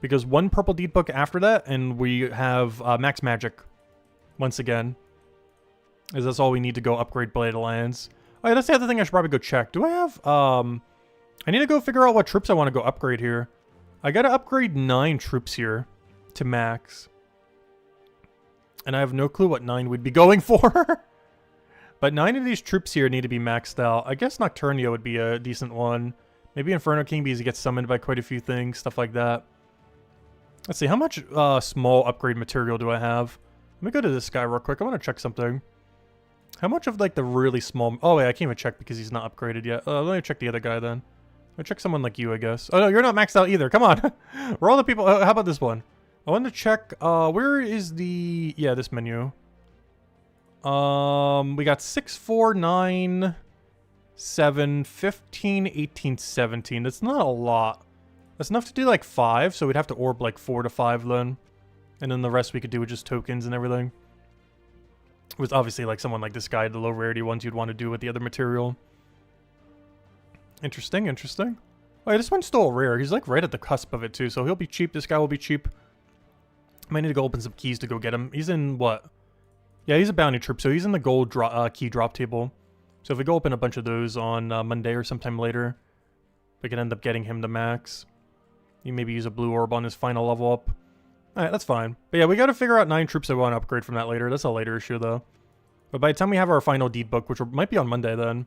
Because 1 purple deed book after that, and we have max magic once again. Is that's all we need to go upgrade Blade Alliance. Oh yeah, that's the other thing I should probably go check. Do I have, I need to go figure out what troops I want to go upgrade here. I gotta upgrade 9 troops here to max. And I have no clue what 9 we'd be going for. But 9 of these troops here need to be maxed out. I guess Nocturnia would be a decent one. Maybe Inferno King because he gets summoned by quite a few things, stuff like that. Let's see, how much small upgrade material do I have? Let me go to this guy real quick. I want to check something. How much of, like, the really small... Oh, wait, I can't even check because he's not upgraded yet. Let me check the other guy, then. Let me check someone like you, I guess. Oh, no, you're not maxed out either. Come on. We're all the people... how about this one? I want to check... where is the... Yeah, this menu. We got 6, 4, 9, 7, 15, 18, 17. That's not a lot. That's enough to do like 5, so we'd have to orb like 4 to 5 then. And then the rest we could do with just tokens and everything. With obviously like someone like this guy, the low rarity ones you'd want to do with the other material. Interesting, interesting. Oh, yeah, this one's still rare. He's like right at the cusp of it too, so he'll be cheap. This guy will be cheap. Might need to go open some keys to go get him. He's in what? Yeah, he's a bounty troop, so he's in the gold key drop table. So if we go open a bunch of those on Monday or sometime later, we can end up getting him to max. You maybe use a blue orb on his final level up. Alright, that's fine. But yeah, we gotta figure out 9 troops that we want to upgrade from that later. That's a later issue though. But by the time we have our final deed book, which might be on Monday then,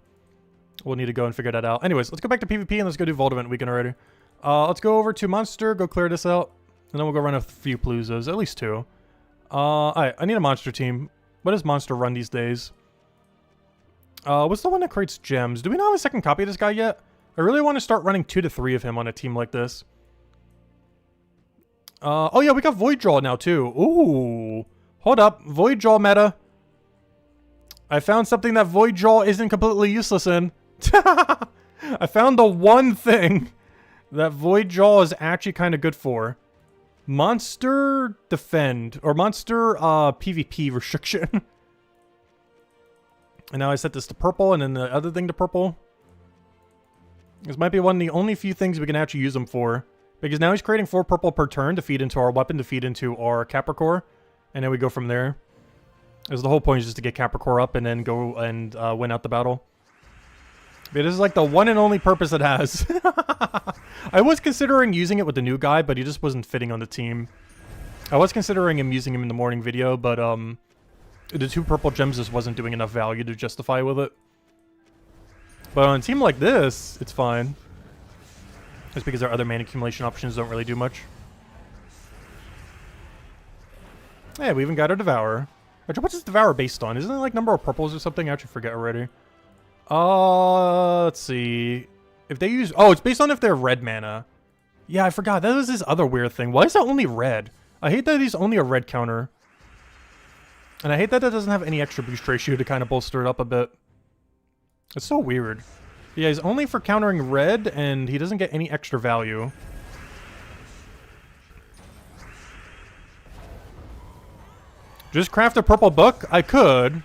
we'll need to go and figure that out. Anyways, let's go back to PvP and let's go do Vault Event weekend already. Let's go over to Monster, go clear this out. And then we'll go run a few Paloozas, at least 2. Alright, I need a Monster team. What does Monster run these days? What's the one that creates gems? Do we not have a second copy of this guy yet? I really want to start running 2 to 3 of him on a team like this. Oh yeah, we got Voidjaw now too. Ooh. Hold up. Voidjaw meta. I found something that Voidjaw isn't completely useless in. I found the one thing that Voidjaw is actually kind of good for. Monster defend. Or monster PvP restriction. And now I set this to purple and then the other thing to purple. This might be one of the only few things we can actually use them for. Because now he's creating 4 purple per turn to feed into our weapon, to feed into our Capricorn. And then we go from there. Because the whole point is just to get Capricorn up and then go and win out the battle. But this is like the one and only purpose it has. I was considering using it with the new guy, but he just wasn't fitting on the team. I was considering using him in the morning video, but the 2 purple gems just wasn't doing enough value to justify with it. But on a team like this, it's fine. Just because our other mana accumulation options don't really do much. Hey, we even got our Devourer. What's this Devourer based on? Isn't it like number of purples or something? I actually forget already. Let's see. If they use... Oh, it's based on if they're red mana. Yeah, I forgot. That was this other weird thing. Why is that only red? I hate that he's only a red counter. And I hate that it doesn't have any extra boost ratio to kind of bolster it up a bit. It's so weird. Yeah, he's only for countering red, and he doesn't get any extra value. Just craft a purple book? I could.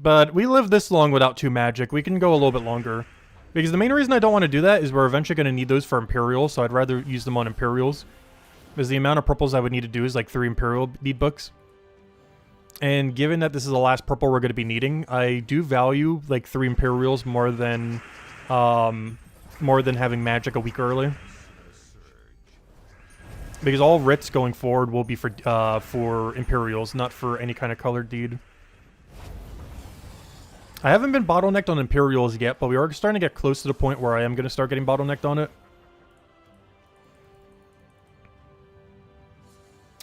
But we live this long without 2 magic. We can go a little bit longer. Because the main reason I don't want to do that is we're eventually going to need those for Imperials, so I'd rather use them on Imperials. Because the amount of purples I would need to do is like 3 Imperial deed books. And given that this is the last purple we're going to be needing, I do value like 3 Imperials more than having magic a week early. Because all writs going forward will be for Imperials, not for any kind of colored deed. I haven't been bottlenecked on Imperials yet, but we are starting to get close to the point where I am going to start getting bottlenecked on it.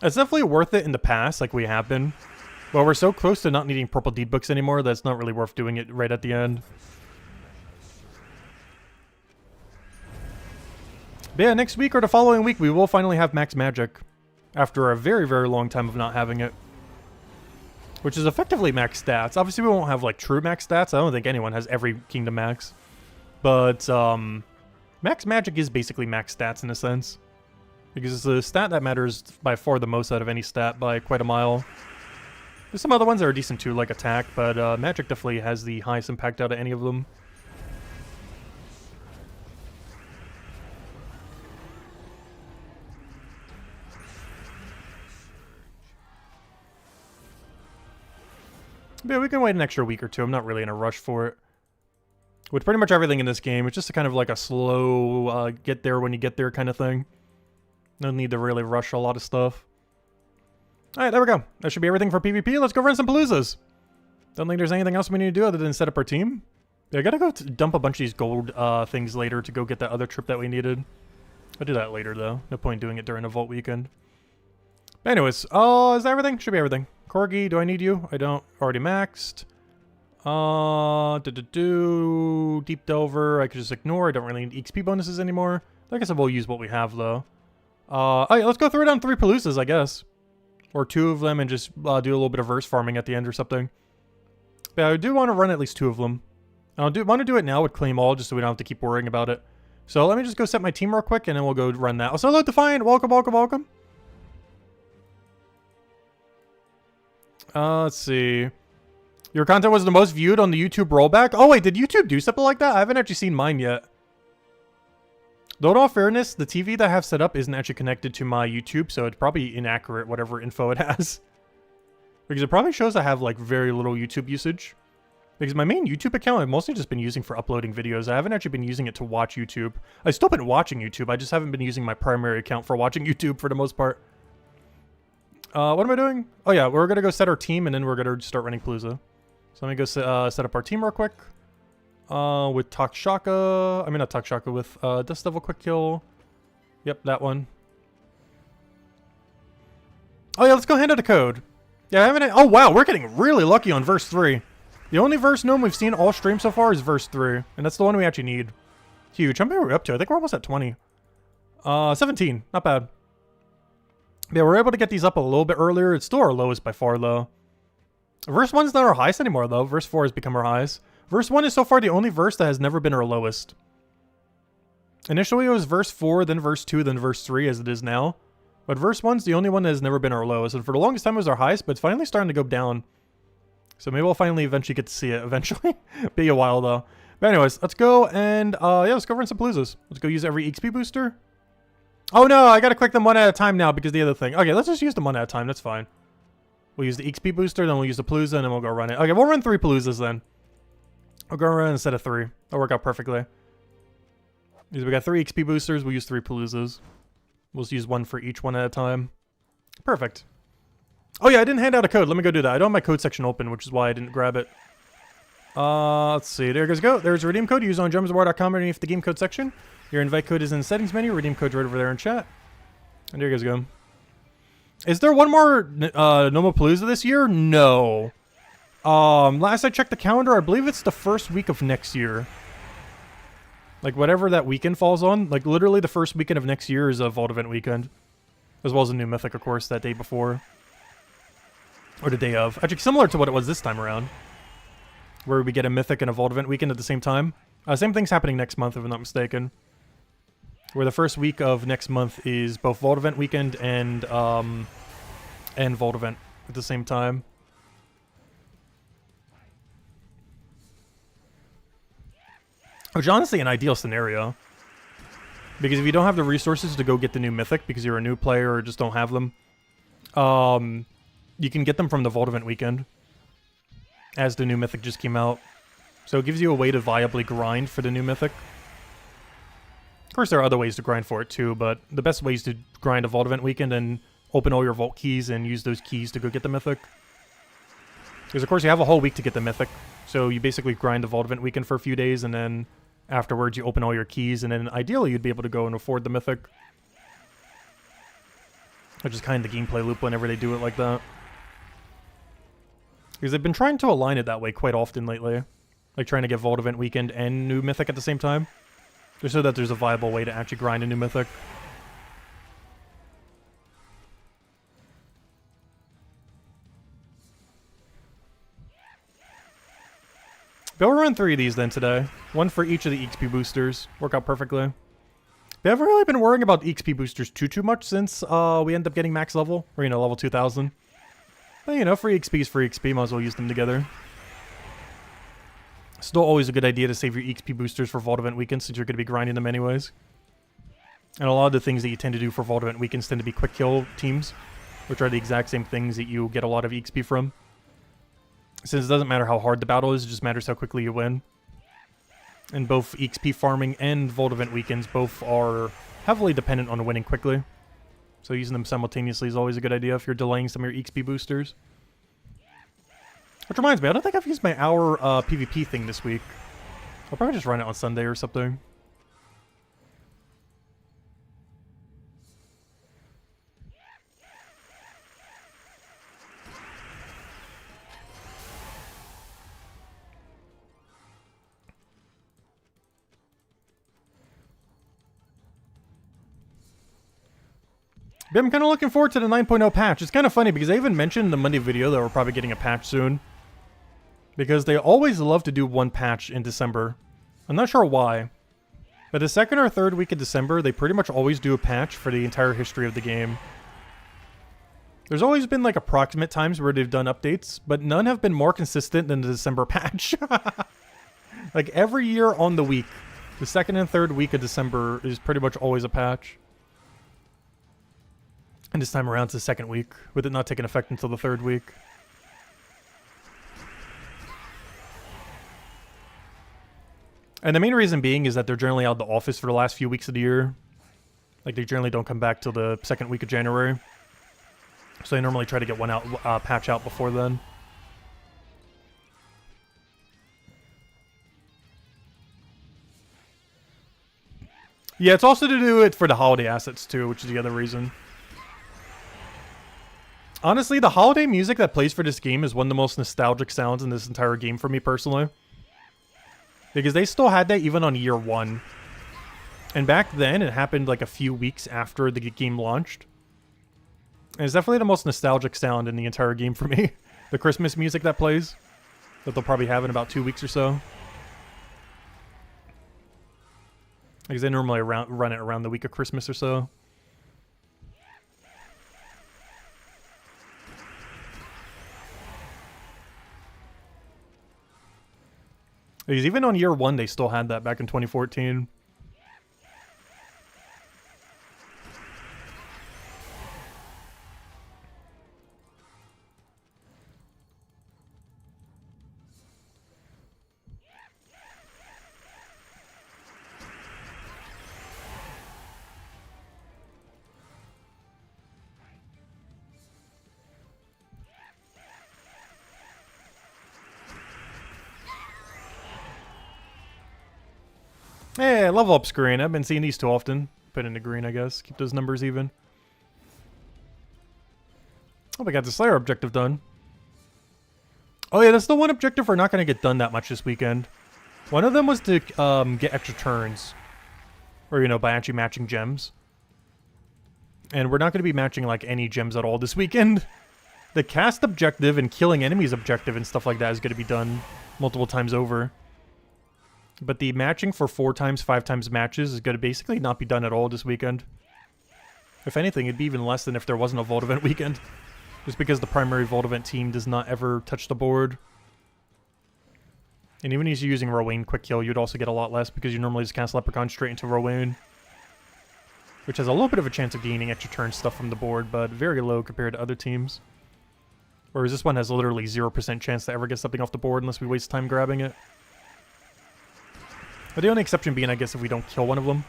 It's definitely worth it in the past, like we have been. Well, we're so close to not needing purple deed books anymore that it's not really worth doing it right at the end. But yeah, next week or the following week, we will finally have max magic. After a very, very long time of not having it. Which is effectively max stats. Obviously, we won't have, like, true max stats. I don't think anyone has every kingdom max. But, max magic is basically max stats in a sense. Because it's the stat that matters by far the most out of any stat by quite a mile. There's some other ones that are decent too, like attack, but magic definitely has the highest impact out of any of them. But yeah, we can wait an extra week or 2. I'm not really in a rush for it. With pretty much everything in this game, it's just a kind of like a slow get there when you get there kind of thing. No need to really rush a lot of stuff. Alright, there we go. That should be everything for PvP. Let's go run some Paloozas. Don't think there's anything else we need to do other than set up our team. Yeah, I gotta go dump a bunch of these gold things later to go get that other trip that we needed. I'll do that later, though. No point doing it during the Vault weekend. But anyways, is that everything? Should be everything. Corgi, do I need you? I don't. Already maxed. Deep Delver, I could just ignore. I don't really need XP bonuses anymore. I guess I will use what we have, though. Alright, let's go throw down 3 Paloozas, I guess. Or 2 of them and just do a little bit of verse farming at the end or something. But I do want to run at least 2 of them. I'll want to do it now with claim all, just so we don't have to keep worrying about it. So let me just go set my team real quick, and then we'll go run that. Also, hello, Defiant. Welcome, welcome, welcome. Let's see. Your content was the most viewed on the YouTube rollback. Oh, wait, did YouTube do something like that? I haven't actually seen mine yet. Though in all fairness, the TV that I have set up isn't actually connected to my YouTube, so it's probably inaccurate, whatever info it has. Because it probably shows I have, like, very little YouTube usage. Because my main YouTube account I've mostly just been using for uploading videos. I haven't actually been using it to watch YouTube. I've still been watching YouTube, I just haven't been using my primary account for watching YouTube for the most part. What am I doing? Oh yeah, we're gonna go set our team, and then we're gonna start running Palooza. So let me go set up our team real quick. With Takshaka, I mean not Takshaka, with Dust Devil Quick Kill. Yep, that one. Oh yeah, let's go hand out a code. Yeah, I haven't. Oh wow, we're getting really lucky on verse 3. The only verse gnome we've seen all stream so far is verse 3, and that's the one we actually need. Huge. How many are we up to? I think we're almost at 20. 17. Not bad. Yeah, we're able to get these up a little bit earlier. It's still our lowest by far, though. Verse 1's not our highest anymore, though. Verse 4 has become our highest. Verse 1 is so far the only verse that has never been our lowest. Initially, it was verse 4, then verse 2, then verse 3, as it is now. But verse 1's the only one that has never been our lowest. And for the longest time, it was our highest, but it's finally starting to go down. So maybe we'll finally eventually get to see it eventually. Be a while, though. But anyways, let's go and, yeah, let's go run some Paloozas. Let's go use every XP booster. Oh, no, I gotta click them one at a time now because the other thing. Okay, let's just use them one at a time. That's fine. We'll use the XP booster, then we'll use the Palooza, and then we'll go run it. Okay, we'll run 3 Paloozas then. I'll go run instead of 3. That'll work out perfectly. Because we got 3 XP boosters, we'll use 3 Paloozas. We'll just use one for each one at a time. Perfect. Oh yeah, I didn't hand out a code. Let me go do that. I don't have my code section open, which is why I didn't grab it. Let's see. There you go. There's a redeem code. Use on gemsofwar.com underneath the game code section. Your invite code is in the settings menu. Redeem code's right over there in chat. And there you guys go. Is there one more Nomapalooza this year? No. Last I checked the calendar, I believe it's the first week of next year. Like, whatever that weekend falls on. Like, literally the first weekend of next year is a Vault Event weekend. As well as a new Mythic, of course, that day before. Or the day of. Actually, similar to what it was this time around. Where we get a Mythic and a Vault Event weekend at the same time. Same thing's happening next month, if I'm not mistaken. Where the first week of next month is both Vault Event weekend and Vault Event at the same time. Which is honestly an ideal scenario. Because if you don't have the resources to go get the new Mythic because you're a new player or just don't have them, you can get them from the Vault Event weekend. As the new Mythic just came out. So it gives you a way to viably grind for the new Mythic. Of course, there are other ways to grind for it too, but the best way is to grind a Vault Event weekend and open all your Vault keys and use those keys to go get the Mythic. Because of course you have a whole week to get the Mythic. So you basically grind the Vault Event weekend for a few days and then afterwards you open all your keys and then ideally you'd be able to go and afford the Mythic. Which is kind of the gameplay loop whenever they do it like that. Because they've been trying to align it that way quite often lately. Like trying to get Vault Event weekend and new Mythic at the same time. Just so that there's a viable way to actually grind a new Mythic. But we'll run 3 of these then today. One for each of the XP boosters. Work out perfectly. We haven't really been worrying about XP boosters too much since we end up getting max level. Or, you know, level 2000. But, you know, free XP is free XP. Might as well use them together. Still always a good idea to save your XP boosters for Vault Event weekends since you're going to be grinding them anyways. And a lot of the things that you tend to do for Vault Event weekends tend to be quick kill teams. Which are the exact same things that you get a lot of XP from. Since it doesn't matter how hard the battle is, it just matters how quickly you win. And both XP farming and Vault Event weekends both are heavily dependent on winning quickly. So using them simultaneously is always a good idea if you're delaying some of your XP boosters. Which reminds me, I don't think I've used my hour PvP thing this week. I'll probably just run it on Sunday or something. But I'm kind of looking forward to the 9.0 patch. It's kind of funny because I even mentioned in the Monday video that we're probably getting a patch soon. because they always love to do one patch in December. I'm not sure why, but the second or third week of December, they pretty much always do a patch for the entire history of the game. There's always been like approximate times where they've done updates, but none have been more consistent than the December patch. Like every year on the week, the second and third week of December is pretty much always a patch. And this time around it's the second week, with it not taking effect until the third week. And the main reason being is that they're generally out of the office for the last few weeks of the year. Like they generally don't come back till the second week of January. So they normally try to get one out, patch out before then. Yeah, it's also to do it for the holiday assets too, which is the other reason. Honestly, the holiday music that plays for this game is one of the most nostalgic sounds in this entire game for me personally. Because they still had that even on year one. And back then, it happened like a few weeks after the game launched. And it's definitely the most nostalgic sound in the entire game for me. The Christmas music that plays. That they'll probably have in about 2 weeks or so. Because they normally run it around the week of Christmas or so. Because even on year one, they still had that back in 2014. Hey, level up screen. I've been seeing these too often. Put into green, I guess. Keep those numbers even. Oh, we got the Slayer objective done. Oh yeah, that's the one objective we're not going to get done that much this weekend. One of them was to get extra turns. Or, you know, by actually matching gems. And we're not going to be matching, like, any gems at all this weekend. The cast objective and killing enemies objective and stuff like that is going to be done multiple times over. But the matching for 4 times, 5 times matches is going to basically not be done at all this weekend. If anything, it'd be even less than if there wasn't a Vault Event weekend. Just because the primary Vault Event team does not ever touch the board. And even if you're using Rowan Quick Kill, you'd also get a lot less because you normally just cast Leprechaun straight into Rowan. Which has a little bit of a chance of gaining extra turn stuff from the board, but very low compared to other teams. Whereas this one has literally 0% chance to ever get something off the board unless we waste time grabbing it. But the only exception being, I guess, if we don't kill one of them.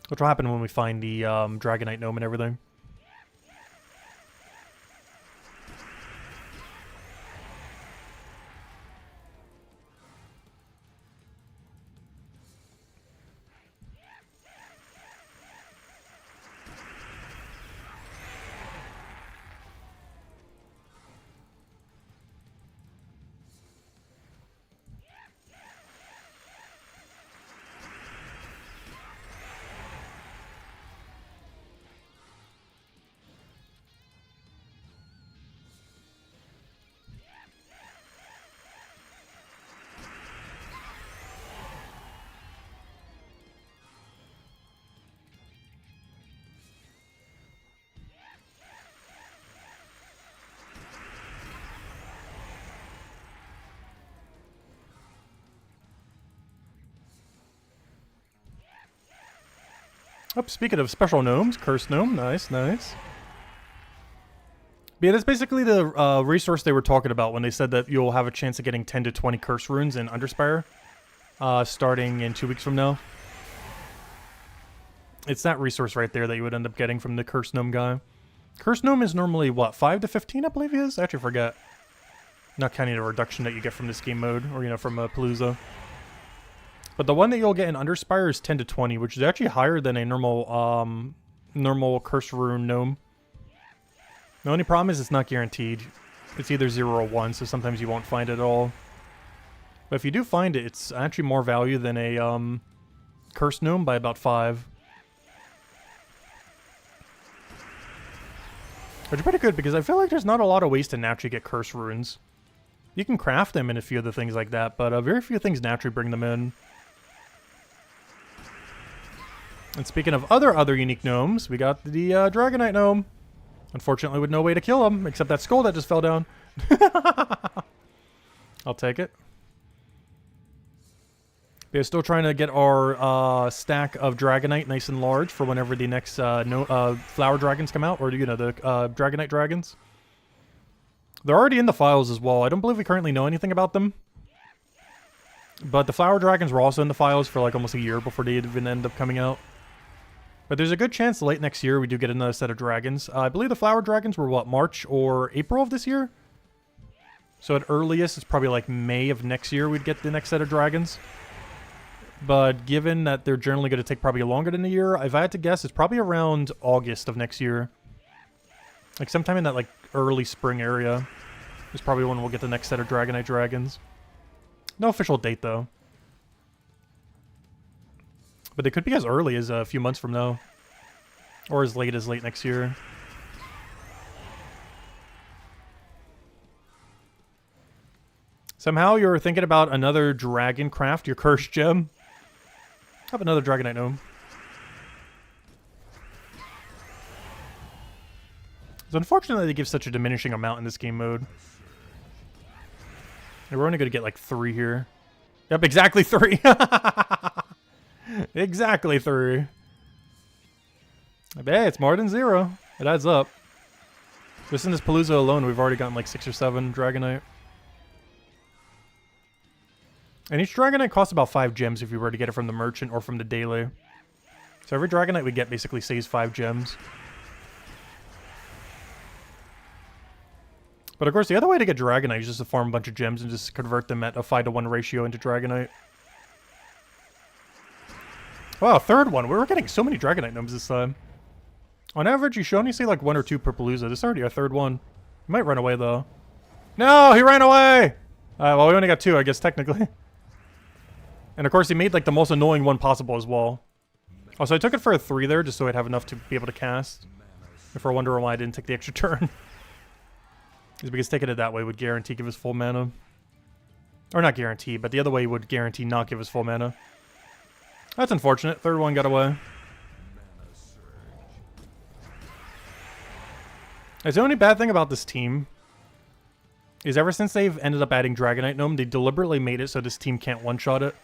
Which will happen when we find the Dragonite Gnome and everything. Oh, speaking of special gnomes, Cursed Gnome, nice, nice. But yeah, that's basically the resource they were talking about when they said that you'll have a chance of getting 10 to 20 Curse Runes in Underspire, starting in 2 weeks from now. It's that resource right there that you would end up getting from the Cursed Gnome guy. Cursed Gnome is normally, what, 5 to 15, I believe he is? I actually forget. Not counting the reduction that you get from this game mode, or, you know, from Palooza. But the one that you'll get in Underspire is 10 to 20, which is actually higher than a normal Curse Rune Gnome. The only problem is it's not guaranteed. It's either 0 or 1, so sometimes you won't find it at all. But if you do find it, it's actually more value than a Cursed Gnome by about 5. Which is pretty good because I feel like there's not a lot of ways to naturally get curse runes. You can craft them in a few of the things like that, but very few things naturally bring them in. And speaking of other unique gnomes, we got the Dragonite gnome. Unfortunately, with no way to kill him, except that skull that just fell down. I'll take it. We're still trying to get our stack of Dragonite nice and large for whenever the next Flower Dragons come out, or, you know, the Dragonite Dragons. They're already in the files as well. I don't believe we currently know anything about them. But the Flower Dragons were also in the files for like almost a year before they even end up coming out. But there's a good chance late next year we do get another set of dragons. I believe the Flower Dragons were, what, March or April of this year? So at earliest, it's probably like May of next year we'd get the next set of dragons. But given that they're generally going to take probably longer than a year, if I had to guess, it's probably around August of next year. Like sometime in that like early spring area is probably when we'll get the next set of Dragonite dragons. No official date though. But they could be as early as a few months from now. Or as late next year. Somehow you're thinking about another dragon craft, your cursed gem. Have another Dragonite gnome. It's unfortunate that they give such a diminishing amount in this game mode. And we're only going to get like 3 here. Yep, exactly 3. Exactly 3. Hey, it's more than 0. It adds up. Just in this Palooza alone, we've already gotten like 6 or 7 Dragonite. And each Dragonite costs about 5 gems if you were to get it from the merchant or from the daily. So every Dragonite we get basically saves 5 gems. But of course, the other way to get Dragonite is just to farm a bunch of gems and just convert them at a 5-to-1 ratio into Dragonite. Wow, third one. We're getting so many Dragonite gnomes this time. On average, you should only see like 1 or 2 per Palooza. This is already our 3rd one. He might run away, though. No, he ran away! Well, we only got 2, I guess, technically. And of course, he made like the most annoying one possible as well. Oh, so I took it for a 3 there, just so I'd have enough to be able to cast. If you're wondering why I didn't take the extra turn. Is because taking it that way would guarantee give us full mana. Or not guarantee, but the other way would guarantee not give us full mana. That's unfortunate. 3rd one got away. That's the only bad thing about this team. Is ever since they've ended up adding Dragonite Gnome, they deliberately made it so this team can't one-shot it.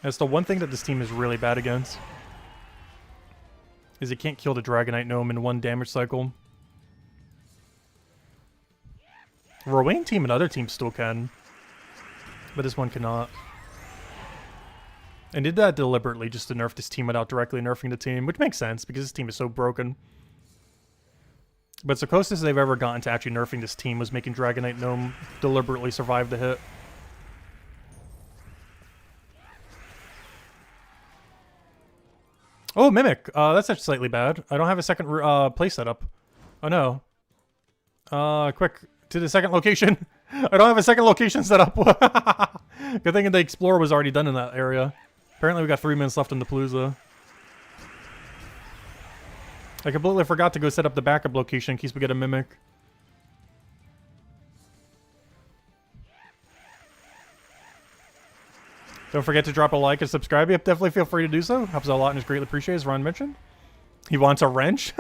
That's the one thing that this team is really bad against. Is it can't kill the Dragonite Gnome in 1 damage cycle. Rowan team and other teams still can. But this one cannot. And did that deliberately just to nerf this team without directly nerfing the team, which makes sense because this team is so broken. But it's the closest they've ever gotten to actually nerfing this team was making Dragonite Gnome deliberately survive the hit. Oh, Mimic. That's actually slightly bad. I don't have a second place set up. Oh, no. Quick. To the second location. I don't have a second location set up. Good thing the Explorer was already done in that area. Apparently we got 3 minutes left in the Palooza. I completely forgot to go set up the backup location in case we get a Mimic. Don't forget to drop a like and subscribe. Yep, definitely feel free to do so. Helps out a lot and is greatly appreciated, as Ron mentioned. He wants a wrench?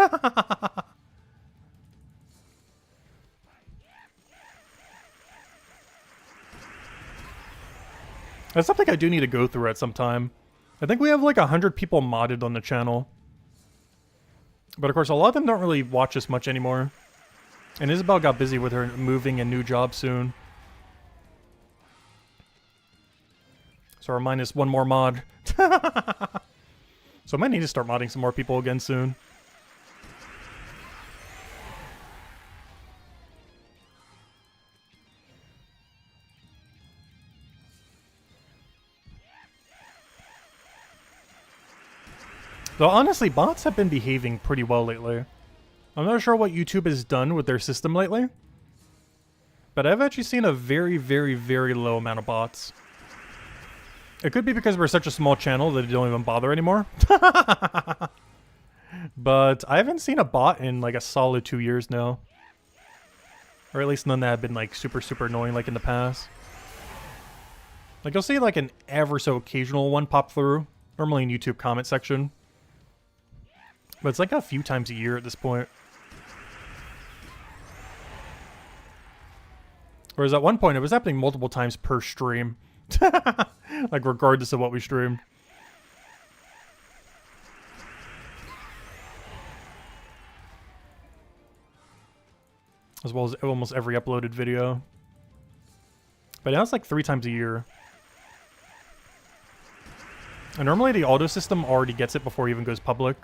That's something I do need to go through at some time. I think we have like 100 people modded on the channel. But of course, a lot of them don't really watch us much anymore. And Isabel got busy with her moving and new job soon. So we're minus 1 more mod. So I might need to start modding some more people again soon. Though honestly, bots have been behaving pretty well lately. I'm not sure what YouTube has done with their system lately. But I've actually seen a very, very, very low amount of bots. It could be because we're such a small channel that they don't even bother anymore. But I haven't seen a bot in like a solid 2 years now. Or at least none that have been like super, super annoying like in the past. Like you'll see like an ever so occasional one pop through. Normally in YouTube comment section. But it's like a few times a year at this point. Whereas at one point it was happening multiple times per stream. Like regardless of what we streamed. As well as almost every uploaded video. But now it's like 3 times a year. And normally the auto system already gets it before it even goes public.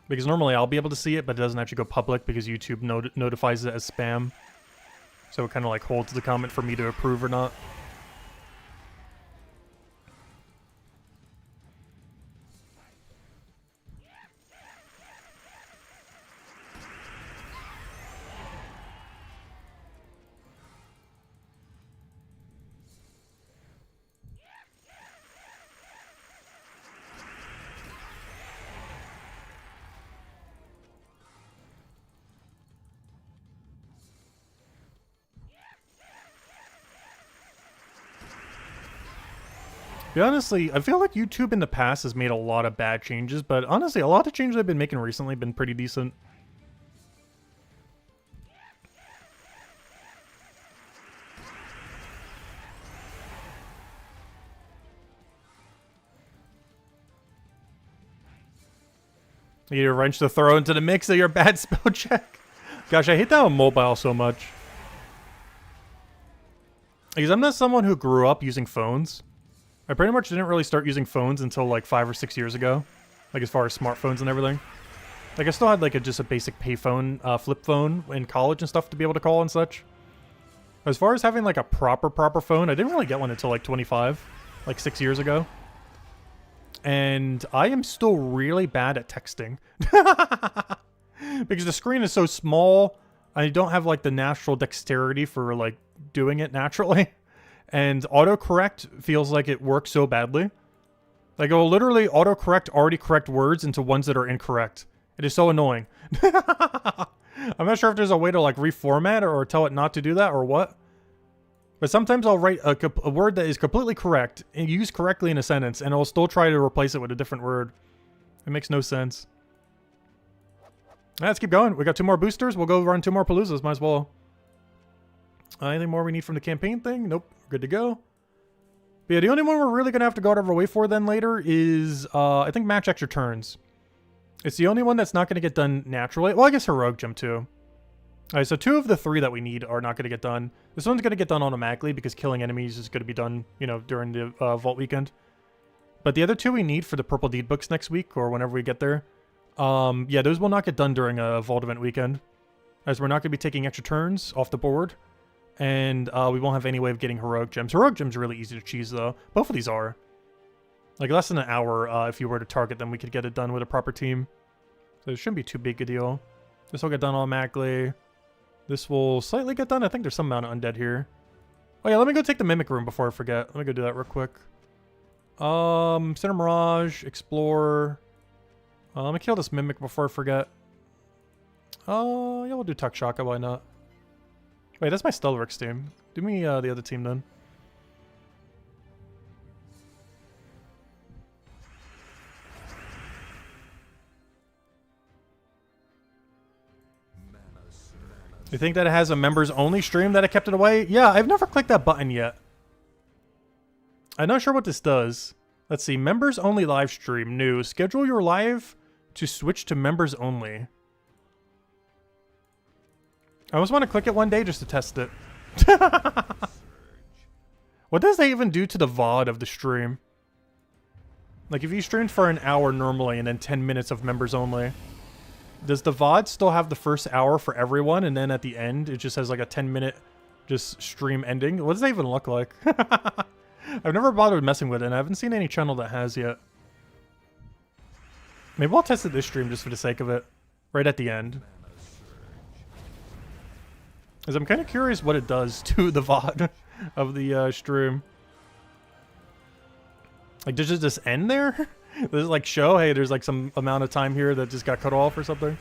Because normally I'll be able to see it, but it doesn't actually go public because YouTube notifies it as spam. So it kind of like holds the comment for me to approve or not. But honestly, I feel like YouTube in the past has made a lot of bad changes, but honestly, a lot of the changes I've been making recently have been pretty decent. You need a wrench to throw into the mix of your bad spell check. Gosh, I hate that on mobile so much. Because I'm not someone who grew up using phones. I pretty much didn't really start using phones until like 5 or 6 years ago. Like as far as smartphones and everything. Like I still had like just a basic payphone, flip phone in college and stuff to be able to call and such. As far as having like a proper phone, I didn't really get one until like 25. Like 6 years ago. And I am still really bad at texting. Because the screen is so small, I don't have like the natural dexterity for like doing it naturally. And autocorrect feels like it works so badly. Like it will literally autocorrect already correct words into ones that are incorrect. It is so annoying. I'm not sure if there's a way to like reformat or tell it not to do that or what. But sometimes I'll write a word that is completely correct and used correctly in a sentence, and it'll still try to replace it with a different word. It makes no sense. Let's keep going. We got 2 more boosters. We'll go run 2 more Paloozas. Might as well. Anything more we need from the campaign thing? Nope. Good to go. But yeah, the only one we're really going to have to go out of our way for then later is, I think, match extra turns. It's the only one that's not going to get done naturally. Well, I guess Heroic Gem too. Alright, so 2 of the 3 that we need are not going to get done. This one's going to get done automatically because killing enemies is going to be done, you know, during the Vault weekend. But the other 2 we need for the Purple Deed books next week or whenever we get there. Yeah, those will not get done during a Vault event weekend. As we're not going to be taking extra turns off the board. And we won't have any way of getting Heroic Gems. Heroic Gems are really easy to cheese though. Both of these are. Like less than an hour if you were to target them, we could get it done with a proper team. So it shouldn't be too big a deal. This will get done automatically. This will slightly get done. I think there's some amount of undead here. Oh yeah, let me go take the Mimic Room before I forget. Let me go do that real quick. Center Mirage, Explorer. Let me kill this Mimic before I forget. Yeah, we'll do Tuck Shaka, why not? Wait, that's my Stelrix team. Do me the other team then. You think that it has a members only stream that I kept it away? Yeah, I've never clicked that button yet. I'm not sure what this does. Let's see, members only live stream, new. Schedule your live to switch to members only. I almost want to click it one day just to test it. What does that even do to the VOD of the stream? Like if you streamed for an hour normally and then 10 minutes of members only. Does the VOD still have the first hour for everyone, and then at the end, it just has like a 10-minute just stream ending? What does that even look like? I've never bothered messing with it, and I haven't seen any channel that has yet. Maybe I'll test it this stream just for the sake of it. Right at the end. Because I'm kind of curious what it does to the VOD of the stream. Like, does it just end there? There's like show, hey, there's like some amount of time here that just got cut off or something.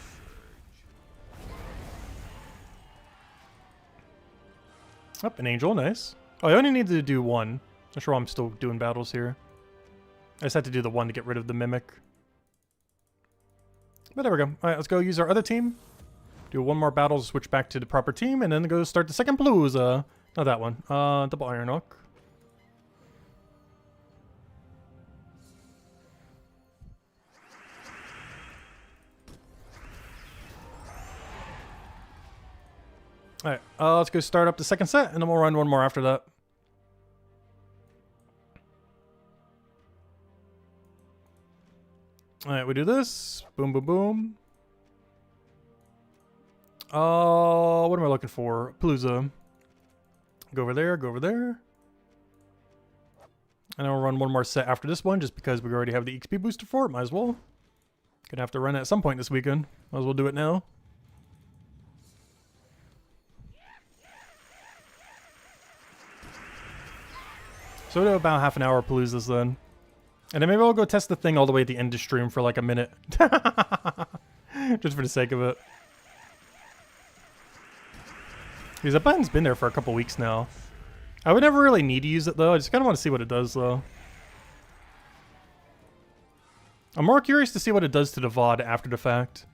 Oh, an angel, nice. Oh, I only needed to do one. Not sure why I'm still doing battles here. I just had to do the one to get rid of the mimic. But there we go. Alright, let's go use our other team. Do one more battle to switch back to the proper team, and then go start the second Palooza. Not that one. Double Iron Hook. Alright, let's go start up the second set, and then we'll run one more after that. Alright, we do this. Boom, boom, boom. What am I looking for? Palooza. Go over there, go over there. And then we'll run one more set after this one, just because we already have the XP booster for it. Might as well. Gonna have to run it at some point this weekend. Might as well do it now. So we'll do about half an hour of Paloozas then. And then maybe I'll go test the thing all the way at the end of the stream for like a minute. Just for the sake of it. Because that button's been there for a couple weeks now. I would never really need to use it though. I just kind of want to see what it does though. I'm more curious to see what it does to the VOD after the fact.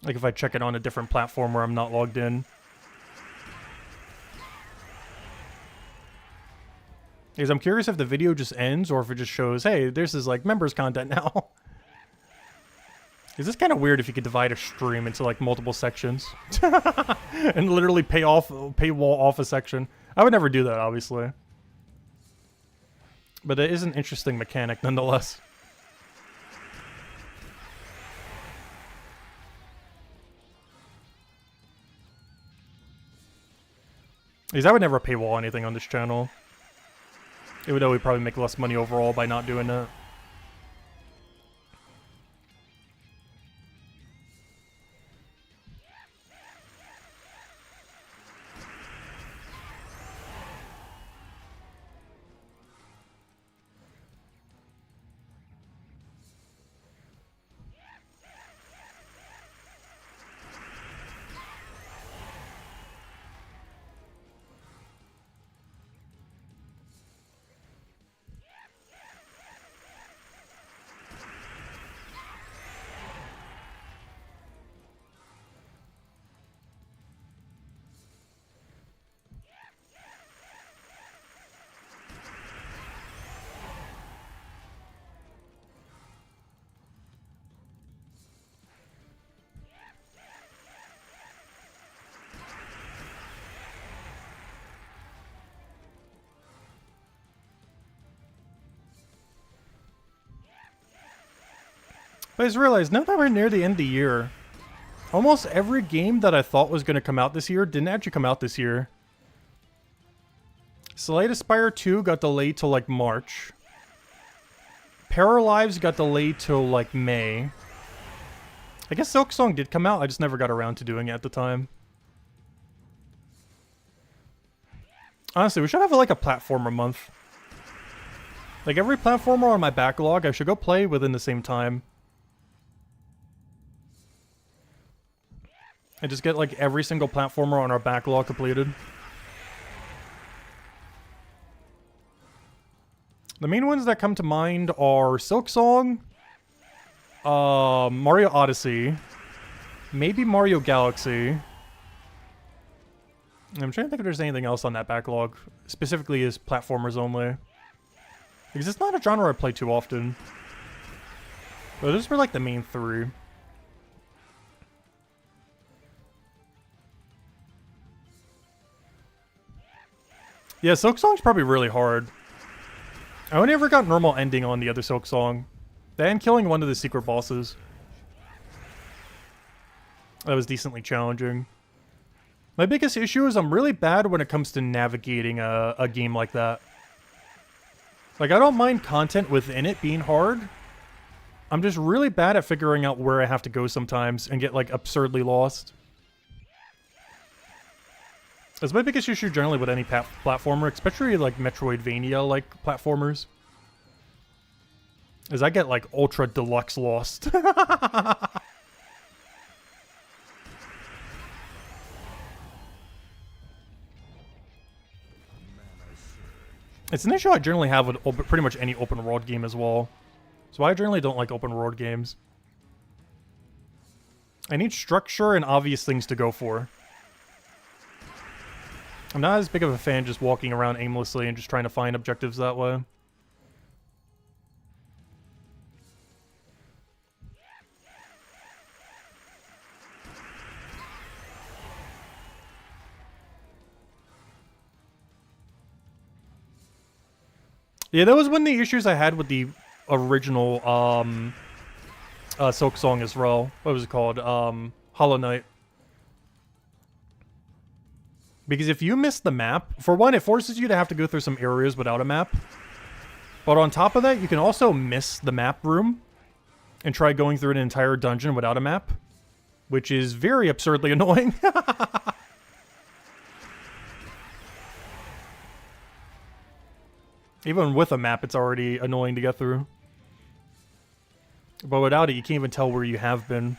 Like if I check it on a different platform where I'm not logged in. Because I'm curious if the video just ends or if it just shows, hey, this is like members content now. Is this kind of weird if you could divide a stream into like multiple sections and literally paywall off a section? I would never do that, obviously. But it is an interesting mechanic nonetheless. Because I would never paywall anything on this channel. Even though we probably make less money overall by not doing that. But I just realized, now that we're near the end of the year, almost every game that I thought was going to come out this year didn't actually come out this year. Underspire 2 got delayed till like March. Paralives got delayed till like May. I guess Silksong did come out, I just never got around to doing it at the time. Honestly, we should have like a platformer month. Like every platformer on my backlog, I should go play within the same time. And just get like every single platformer on our backlog completed. The main ones that come to mind are Silksong, Mario Odyssey, maybe Mario Galaxy. I'm trying to think if there's anything else on that backlog, specifically as platformers only. Because it's not a genre I play too often. But those were like the main three. Yeah, Silksong's probably really hard. I only ever got normal ending on the other Silksong. And killing one of the secret bosses. That was decently challenging. My biggest issue is I'm really bad when it comes to navigating a game like that. Like, I don't mind content within it being hard. I'm just really bad at figuring out where I have to go sometimes and get, like, absurdly lost. That's my biggest issue generally with any platformer, especially like Metroidvania-like platformers. is I get like ultra deluxe lost. It's an issue I generally have with pretty much any open world game as well. So I generally don't like open world games. I need structure and obvious things to go for. I'm not as big of a fan just walking around aimlessly and just trying to find objectives that way. Yeah, that was one of the issues I had with the original Silk Song as well. What was it called? Hollow Knight. Because if you miss the map, for one, it forces you to have to go through some areas without a map. But on top of that, you can also miss the map room and try going through an entire dungeon without a map, which is very absurdly annoying. Even with a map, it's already annoying to get through. But without it, you can't even tell where you have been.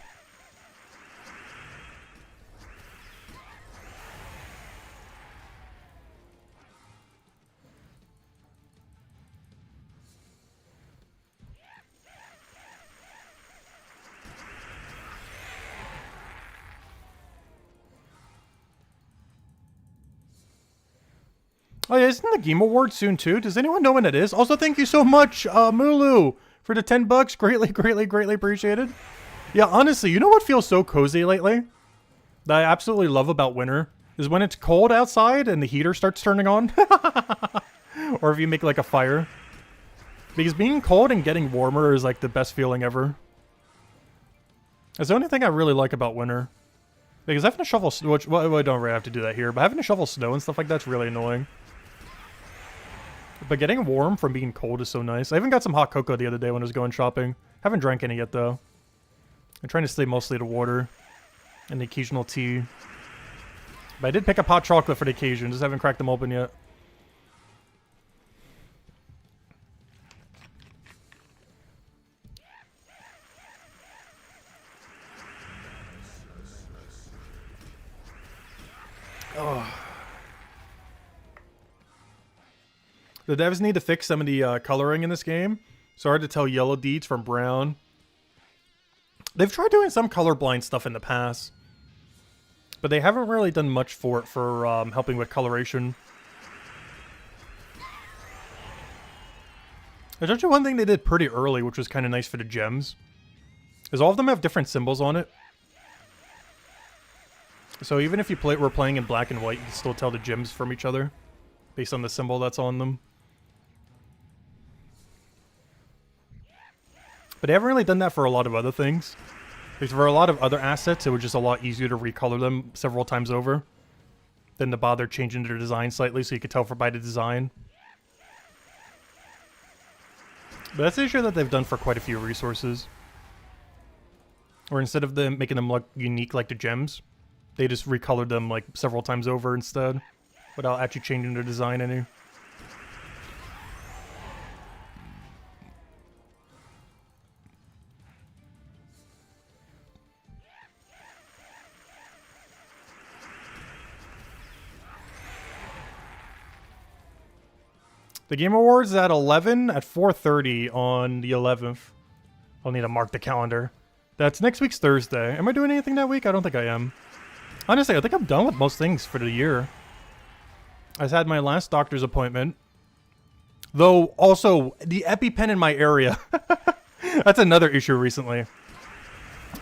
Oh yeah, isn't the Game Award soon too? Does anyone know when it is? Also, thank you so much, Mulu, for the 10 bucks. Greatly, greatly, greatly appreciated. Yeah, honestly, you know what feels so cozy lately? That I absolutely love about winter? Is when it's cold outside and the heater starts turning on. Or if you make like a fire. Because being cold and getting warmer is like the best feeling ever. That's the only thing I really like about winter. Because having to shovel snow, which, well, I don't really have to do that here, but having to shovel snow and stuff like that's really annoying. But getting warm from being cold is so nice. I even got some hot cocoa the other day when I was going shopping. Haven't drank any yet, though. I'm trying to stay mostly to water. And the occasional tea. But I did pick up hot chocolate for the occasion. Just haven't cracked them open yet. Oh. The devs need to fix some of the coloring in this game. It's hard to tell yellow deeds from brown. They've tried doing some colorblind stuff in the past, but they haven't really done much for it for helping with coloration. There's actually one thing they did pretty early, which was kind of nice for the gems, is all of them have different symbols on it. So even if you were playing in black and white, you can still tell the gems from each other based on the symbol that's on them. But they haven't really done that for a lot of other things. Because for a lot of other assets, it was just a lot easier to recolor them several times over than to bother changing their design slightly so you could tell by the design. But that's the issue that they've done for quite a few resources. Or instead of them making them look unique like the gems, they just recolored them like several times over instead, without actually changing their design any. The Game Awards is at 11 at 4:30 on the 11th. I'll need to mark the calendar. That's next week's Thursday. Am I doing anything that week? I don't think I am. Honestly, I think I'm done with most things for the year. I just had my last doctor's appointment. Though, also, the EpiPen in my area. That's another issue recently.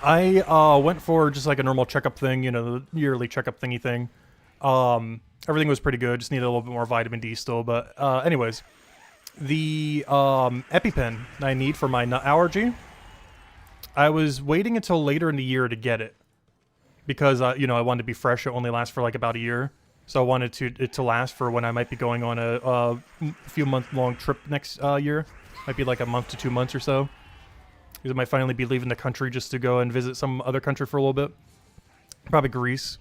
I went for just like a normal checkup thing, you know, the yearly checkup thingy thing. Everything was pretty good. Just needed a little bit more vitamin D still. But anyways, the EpiPen I need for my nut allergy, I was waiting until later in the year to get it. Because, you know, I wanted to be fresh. It only lasts for like about a year. So I wanted it to last for when I might be going on a few month-long trip next year. Might be like a month to 2 months or so. Because I might finally be leaving the country just to go and visit some other country for a little bit. Probably Greece.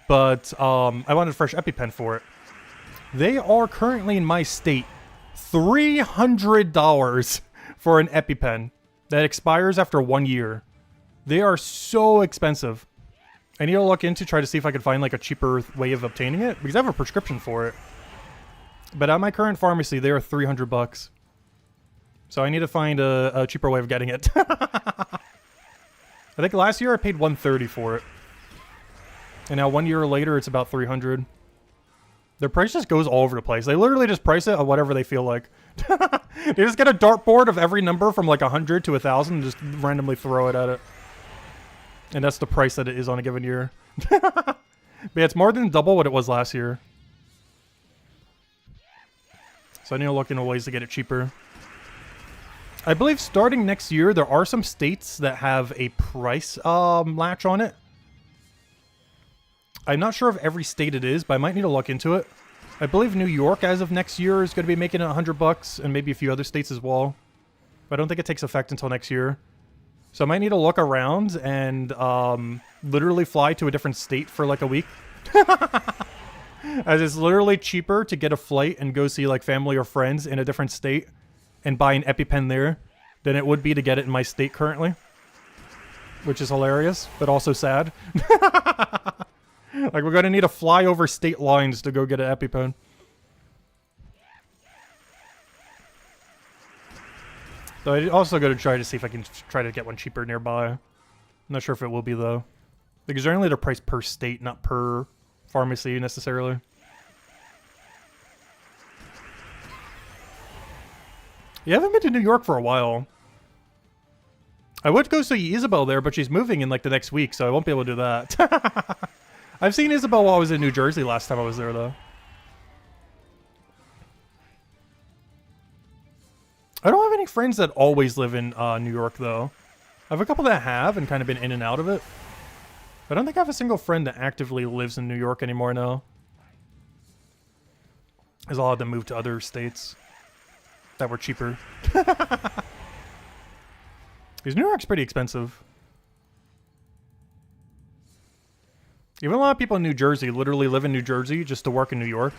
But I wanted a fresh EpiPen for it. They are currently in my state $300 for an EpiPen that expires after 1 year. They are so expensive. I need to look into try to see if I can find like a cheaper way of obtaining it because I have a prescription for it. But at my current pharmacy, they are $300. So I need to find a cheaper way of getting it. I think last year I paid $130 for it. And now 1 year later, it's about $300. Their price just goes all over the place. They literally just price it at whatever they feel like. They just get a dartboard of every number from like 100 to 1,000 and just randomly throw it at it. And that's the price that it is on a given year. But yeah, it's more than double what it was last year. So I need to look into ways to get it cheaper. I believe starting next year, there are some states that have a price latch on it. I'm not sure if every state it is, but I might need to look into it. I believe New York, as of next year, is going to be making it $100, and maybe a few other states as well. But I don't think it takes effect until next year. So I might need to look around and literally fly to a different state for like a week. As it's literally cheaper to get a flight and go see like family or friends in a different state and buy an EpiPen there than it would be to get it in my state currently. Which is hilarious, but also sad. Like we're going to need to fly over state lines to go get an EpiPen. So I also go to try to see if I can try to get one cheaper nearby. I'm not sure if it will be though. Because generally they're priced per state, not per pharmacy necessarily. Yeah, I haven't been to New York for a while. I would go see Isabel there, but she's moving in like the next week, so I won't be able to do that. I've seen Isabel while I was in New Jersey last time I was there though. I don't have any friends that always live in New York, though. I have a couple that have and kind of been in and out of it. But I don't think I have a single friend that actively lives in New York anymore now. There's a lot of them moved to other states that were cheaper. Because New York's pretty expensive. Even a lot of people in New Jersey literally live in New Jersey just to work in New York.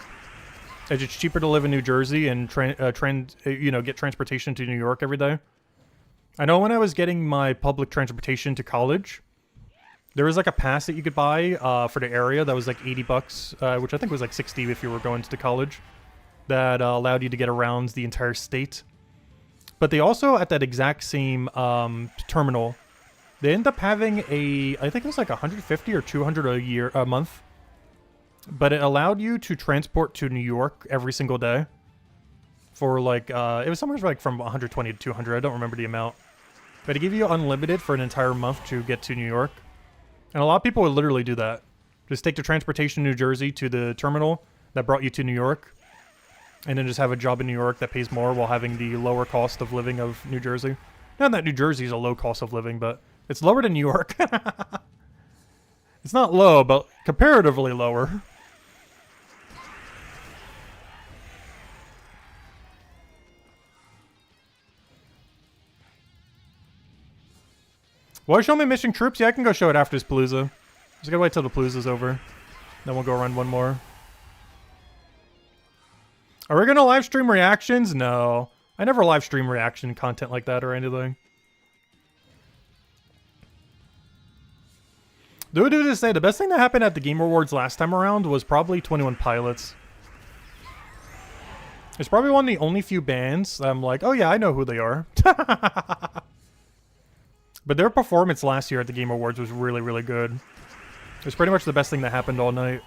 It's cheaper to live in New Jersey and get transportation to New York every day. I know when I was getting my public transportation to college, there was like a pass that you could buy for the area that was like $80, which I think was like $60 if you were going to college, that allowed you to get around the entire state. But they also, at that exact same terminal, they end up having I think it was like $150 or $200 a month. But it allowed you to transport to New York every single day for like, it was somewhere like from 120 to 200. I don't remember the amount. But it gave you unlimited for an entire month to get to New York. And a lot of people would literally do that. Just take the transportation to New Jersey to the terminal that brought you to New York. And then just have a job in New York that pays more while having the lower cost of living of New Jersey. Not that New Jersey is a low cost of living, but it's lower than New York. It's not low, but comparatively lower. Will I show me missing troops? Yeah, I can go show it after this Palooza. Just gotta wait till the Palooza's over. Then we'll go run one more. Are we gonna live stream reactions? No. I never live stream reaction content like that or anything. Do to say, the best thing that happened at the Game Awards last time around was probably 21 Pilots. It's probably one of the only few bands that I'm like, oh yeah, I know who they are. But their performance last year at the Game Awards was really, really good. It was pretty much the best thing that happened all night.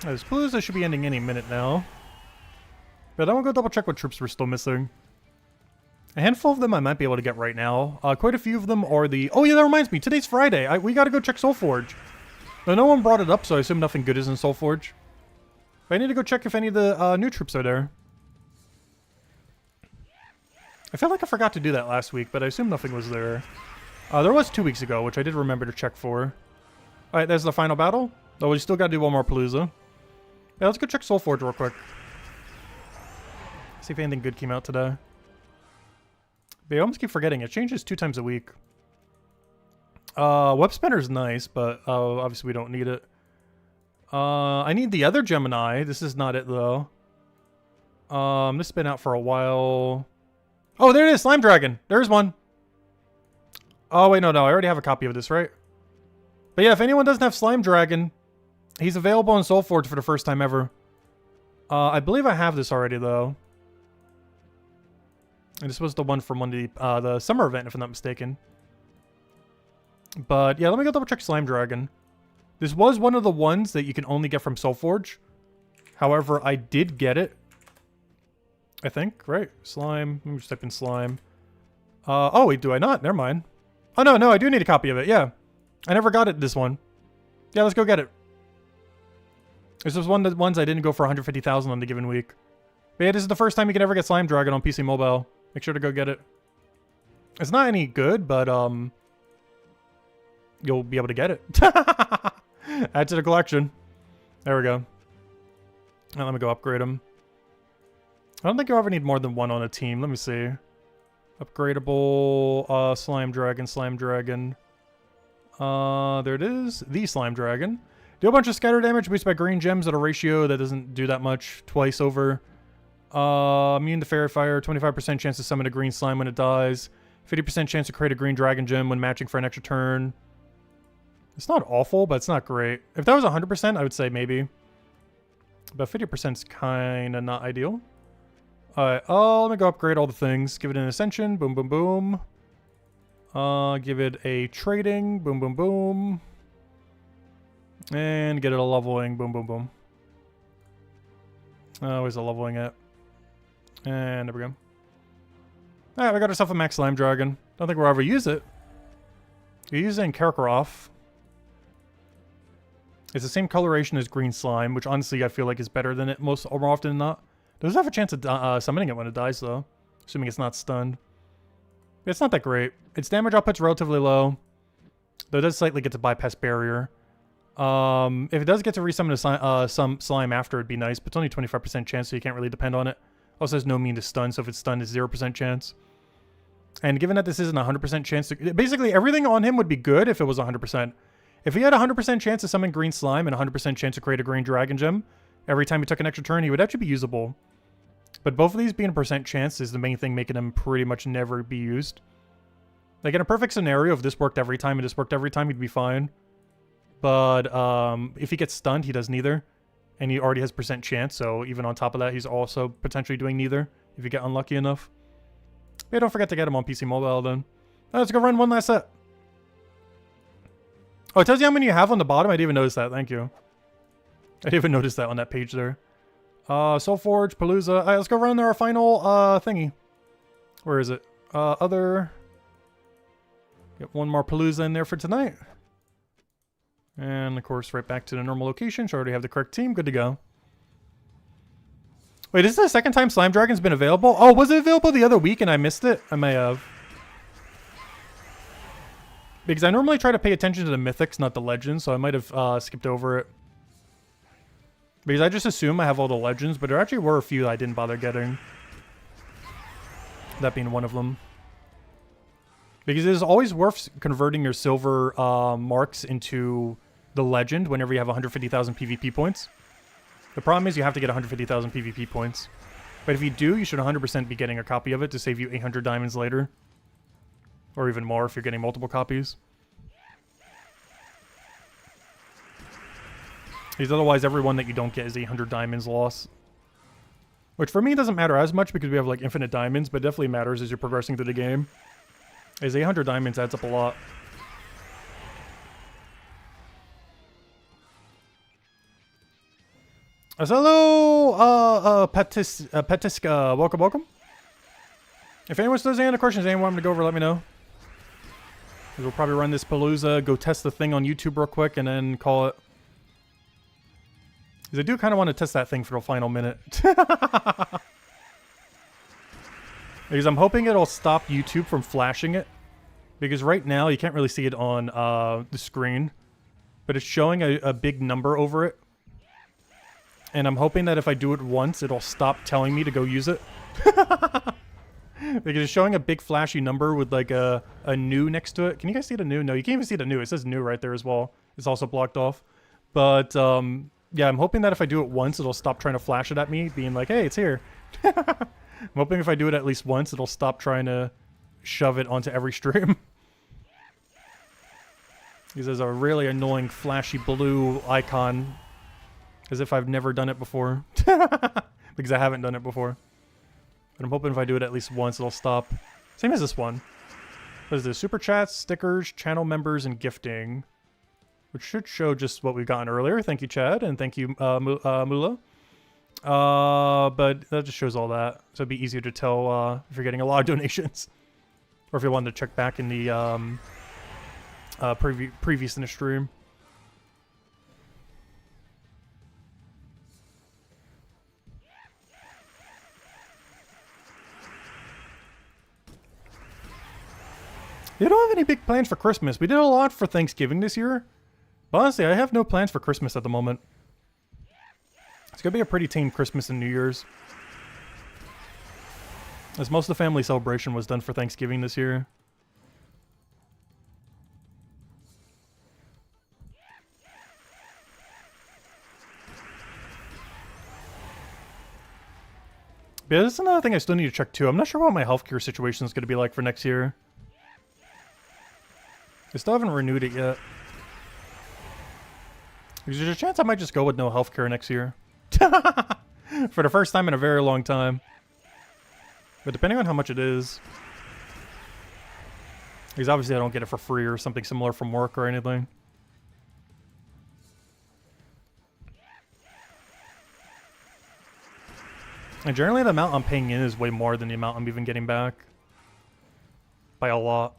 This Palooza should be ending any minute now. But I want to go double check what troops we're still missing. A handful of them I might be able to get right now. Quite a few of them are the... Oh yeah, that reminds me. Today's Friday. We gotta go check Soulforge. Now, no one brought it up, so I assume nothing good is in Soulforge. But I need to go check if any of the new troops are there. I feel like I forgot to do that last week, but I assume nothing was there. There was 2 weeks ago, which I did remember to check for. Alright, there's the final battle. Oh, we still gotta do one more Palooza. Yeah, let's go check Soulforge real quick. See if anything good came out today. But I almost keep forgetting. It changes 2 times a week. Web Spinner's nice, but obviously we don't need it. I need the other Gemini. This is not it, though. This has been out for a while. Oh, there it is! Slime Dragon! There's one! Oh, wait, no. I already have a copy of this, right? But yeah, if anyone doesn't have Slime Dragon, he's available in Soulforge for the first time ever. I believe I have this already, though. And this was the one from one of the summer event, if I'm not mistaken. But yeah, let me go double check Slime Dragon. This was one of the ones that you can only get from Soulforge. However, I did get it. I think, right? Slime. Let me just type in slime. Oh, wait, do I not? Never mind. Oh, no, I do need a copy of it, yeah. I never got it, this one. Yeah, let's go get it. This was one of the ones I didn't go for 150,000 on the given week. But yeah, this is the first time you can ever get Slime Dragon on PC Mobile. Make sure to go get it. It's not any good, but, you'll be able to get it. Add to the collection. There we go. Now let me go upgrade them. I don't think you'll ever need more than one on a team. Let me see. Upgradable, Slime Dragon. There it is. The Slime Dragon. Do a bunch of scatter damage boosted by green gems at a ratio that doesn't do that much twice over. Immune to fairy fire. 25% chance to summon a green slime when it dies. 50% chance to create a green dragon gem when matching for an extra turn. It's not awful, but it's not great. If that was 100%, I would say maybe. But 50% is kind of not ideal. Alright, let me go upgrade all the things. Give it an ascension. Boom, boom, boom. Give it a trading. Boom, boom, boom. And get it a leveling. Boom, boom, boom. Where's the leveling at? And there we go. Alright, we got ourselves a max slime dragon. Don't think we'll ever use it. We use it in Kakarot. It's the same coloration as green slime, which honestly I feel like is better than it more often than not. Does have a chance of summoning it when it dies, though. Assuming it's not stunned. It's not that great. Its damage output's relatively low. Though it does slightly get to bypass barrier. If it does get to resummon some slime after, it'd be nice. But it's only 25% chance, so you can't really depend on it. Also has no mean to stun, so if it's stunned, it's 0% chance. And given that this isn't 100% chance to... Basically, everything on him would be good if it was 100%. If he had a 100% chance to summon green slime and a 100% chance to create a green dragon gem, every time he took an extra turn, he would actually be usable. But both of these being a percent chance is the main thing making them pretty much never be used. Like, in a perfect scenario, if this worked every time and this worked every time, he'd be fine. But if he gets stunned, he does neither. And he already has percent chance, so even on top of that, he's also potentially doing neither, if you get unlucky enough. Yeah, don't forget to get him on PC Mobile, then. Let's go run one last set. Oh, it tells you how many you have on the bottom? I didn't even notice that. Thank you. I didn't even notice that on that page there. Soulforge, Palooza. Alright, let's go run our final thingy. Where is it? Other. Get one more Palooza in there for tonight. And, of course, right back to the normal location. So I already have the correct team. Good to go. Wait, is this the second time Slime Dragon's been available? Oh, was it available the other week and I missed it? I may have. Because I normally try to pay attention to the mythics, not the legends. So I might have skipped over it. Because I just assume I have all the legends. But there actually were a few that I didn't bother getting. That being one of them. Because it is always worth converting your silver marks into the legend whenever you have 150,000 PvP points. The problem is you have to get 150,000 PvP points. But if you do, you should 100% be getting a copy of it to save you 800 diamonds later. Or even more if you're getting multiple copies. Because otherwise every one that you don't get is 800 diamonds loss. Which for me doesn't matter as much because we have like infinite diamonds, but definitely matters as you're progressing through the game. As 800 diamonds adds up a lot. So hello, Petiska, welcome, welcome. If anyone still has any other questions, anyone want me to go over, let me know. We'll probably run this Palooza, go test the thing on YouTube real quick, and then call it. Because I do kind of want to test that thing for the final minute. Because I'm hoping it'll stop YouTube from flashing it. Because right now, you can't really see it on the screen. But it's showing a big number over it. And I'm hoping that if I do it once, it'll stop telling me to go use it. Because it's showing a big flashy number with like a new next to it. Can you guys see the new? No, you can't even see the new. It says new right there as well. It's also blocked off. But yeah, I'm hoping that if I do it once, it'll stop trying to flash it at me, being like, hey, it's here. I'm hoping if I do it at least once, it'll stop trying to shove it onto every stream. Because there's a really annoying flashy blue icon. As if I've never done it before. Because I haven't done it before. But I'm hoping if I do it at least once, it'll stop. Same as this one. What is this? Super chats, stickers, channel members, and gifting. Which should show just what we've gotten earlier. Thank you, Chad, and thank you, Mula. But that just shows all that. So it'd be easier to tell if you're getting a lot of donations. Or if you wanted to check back in the previous in the stream. You don't have any big plans for Christmas. We did a lot for Thanksgiving this year. But honestly, I have no plans for Christmas at the moment. It's going to be a pretty tame Christmas and New Year's. As most of the family celebration was done for Thanksgiving this year. But yeah, that's another thing I still need to check too. I'm not sure what my healthcare situation is going to be like for next year. I still haven't renewed it yet. There's a chance I might just go with no healthcare next year. For the first time in a very long time. But depending on how much it is. Because obviously I don't get it for free or something similar from work or anything. And generally the amount I'm paying in is way more than the amount I'm even getting back. By a lot.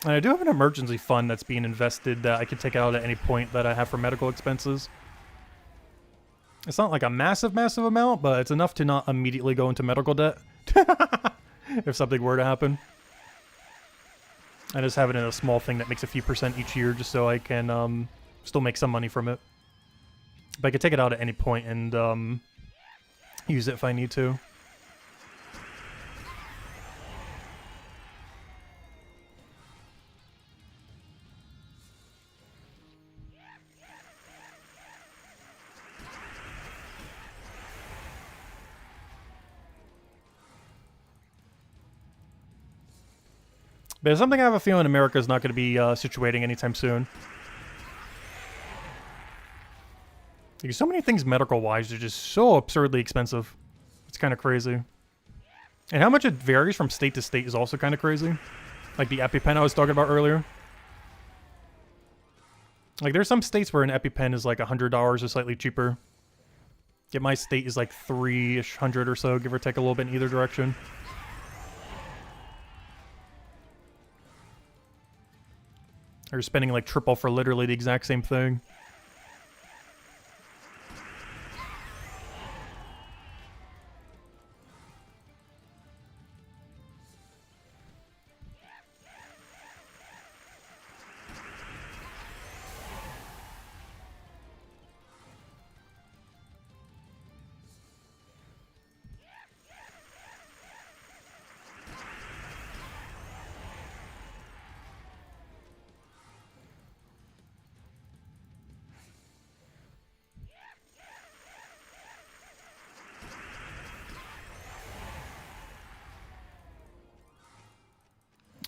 And I do have an emergency fund that's being invested that I can take out at any point that I have for medical expenses. It's not like a massive, massive amount, but it's enough to not immediately go into medical debt. If something were to happen. I just have it in a small thing that makes a few % each year just so I can still make some money from it. But I could take it out at any point and use it if I need to. But it's something I have a feeling America is not going to be situating anytime soon. Because so many things medical-wise are just so absurdly expensive. It's kind of crazy. And how much it varies from state to state is also kind of crazy. Like the EpiPen I was talking about earlier. Like there's some states where an EpiPen is like $100 or slightly cheaper. Yet my state is like $300 or so, give or take a little bit in either direction. Or spending like triple for literally the exact same thing.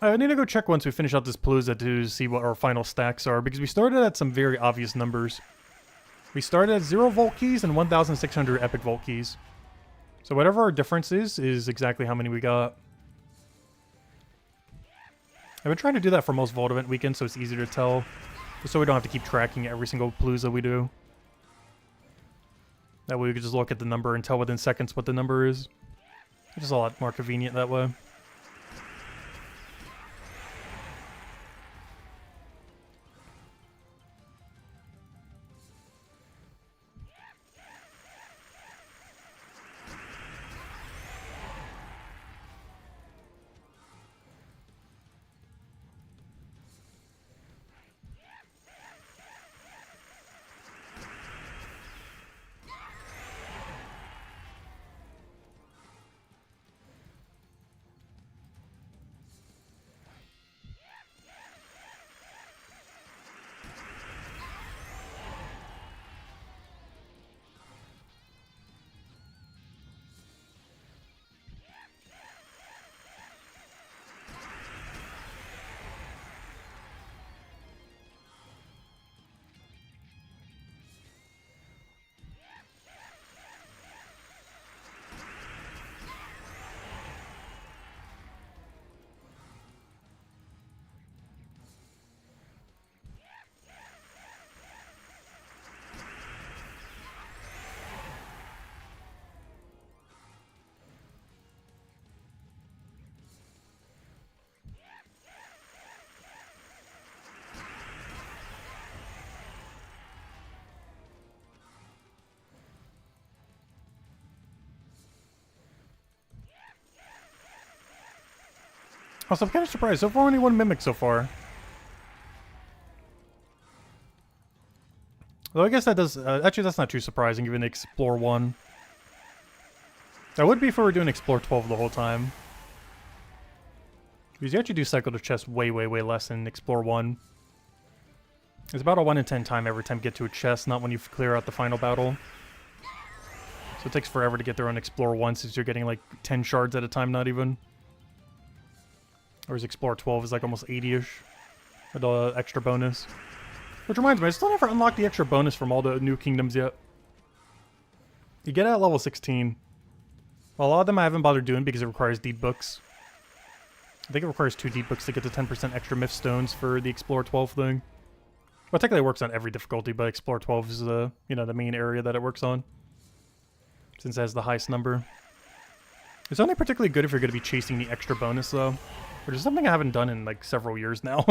I need to go check once we finish out this Palooza to see what our final stacks are, because we started at some very obvious numbers. We started at 0 Vault Keys and 1,600 Epic Vault Keys. So whatever our difference is exactly how many we got. I've been trying to do that for most Vault Event weekends, so it's easier to tell Just so we don't have to keep tracking every single palooza we do. That way we can just look at the number and tell within seconds what the number is. It's just a lot more convenient that way. Also, I'm kind of surprised. So far, only one Mimic so far. Though I guess that does... actually, that's not too surprising, given the Explore 1. That would be if we were doing Explore 12 the whole time. Because you actually do cycle to chest way, way, way less in Explore 1. It's about a 1 in 10 time every time you get to a chest, not when you clear out the final battle. So it takes forever to get there on Explore 1 since you're getting like 10 shards at a time, not even. Whereas Explore 12 is like almost 80-ish. With the extra bonus. Which reminds me, I still never unlocked the extra bonus from all the new kingdoms yet. You get it at level 16. Well, a lot of them I haven't bothered doing because it requires deed books. I think it requires 2 deed books to get the 10% extra myth stones for the Explore 12 thing. Well, technically it works on every difficulty, but Explore 12 is the, you know, the main area that it works on. Since it has the highest number. It's only particularly good if you're going to be chasing the extra bonus, though. Which is something I haven't done in, like, several years now.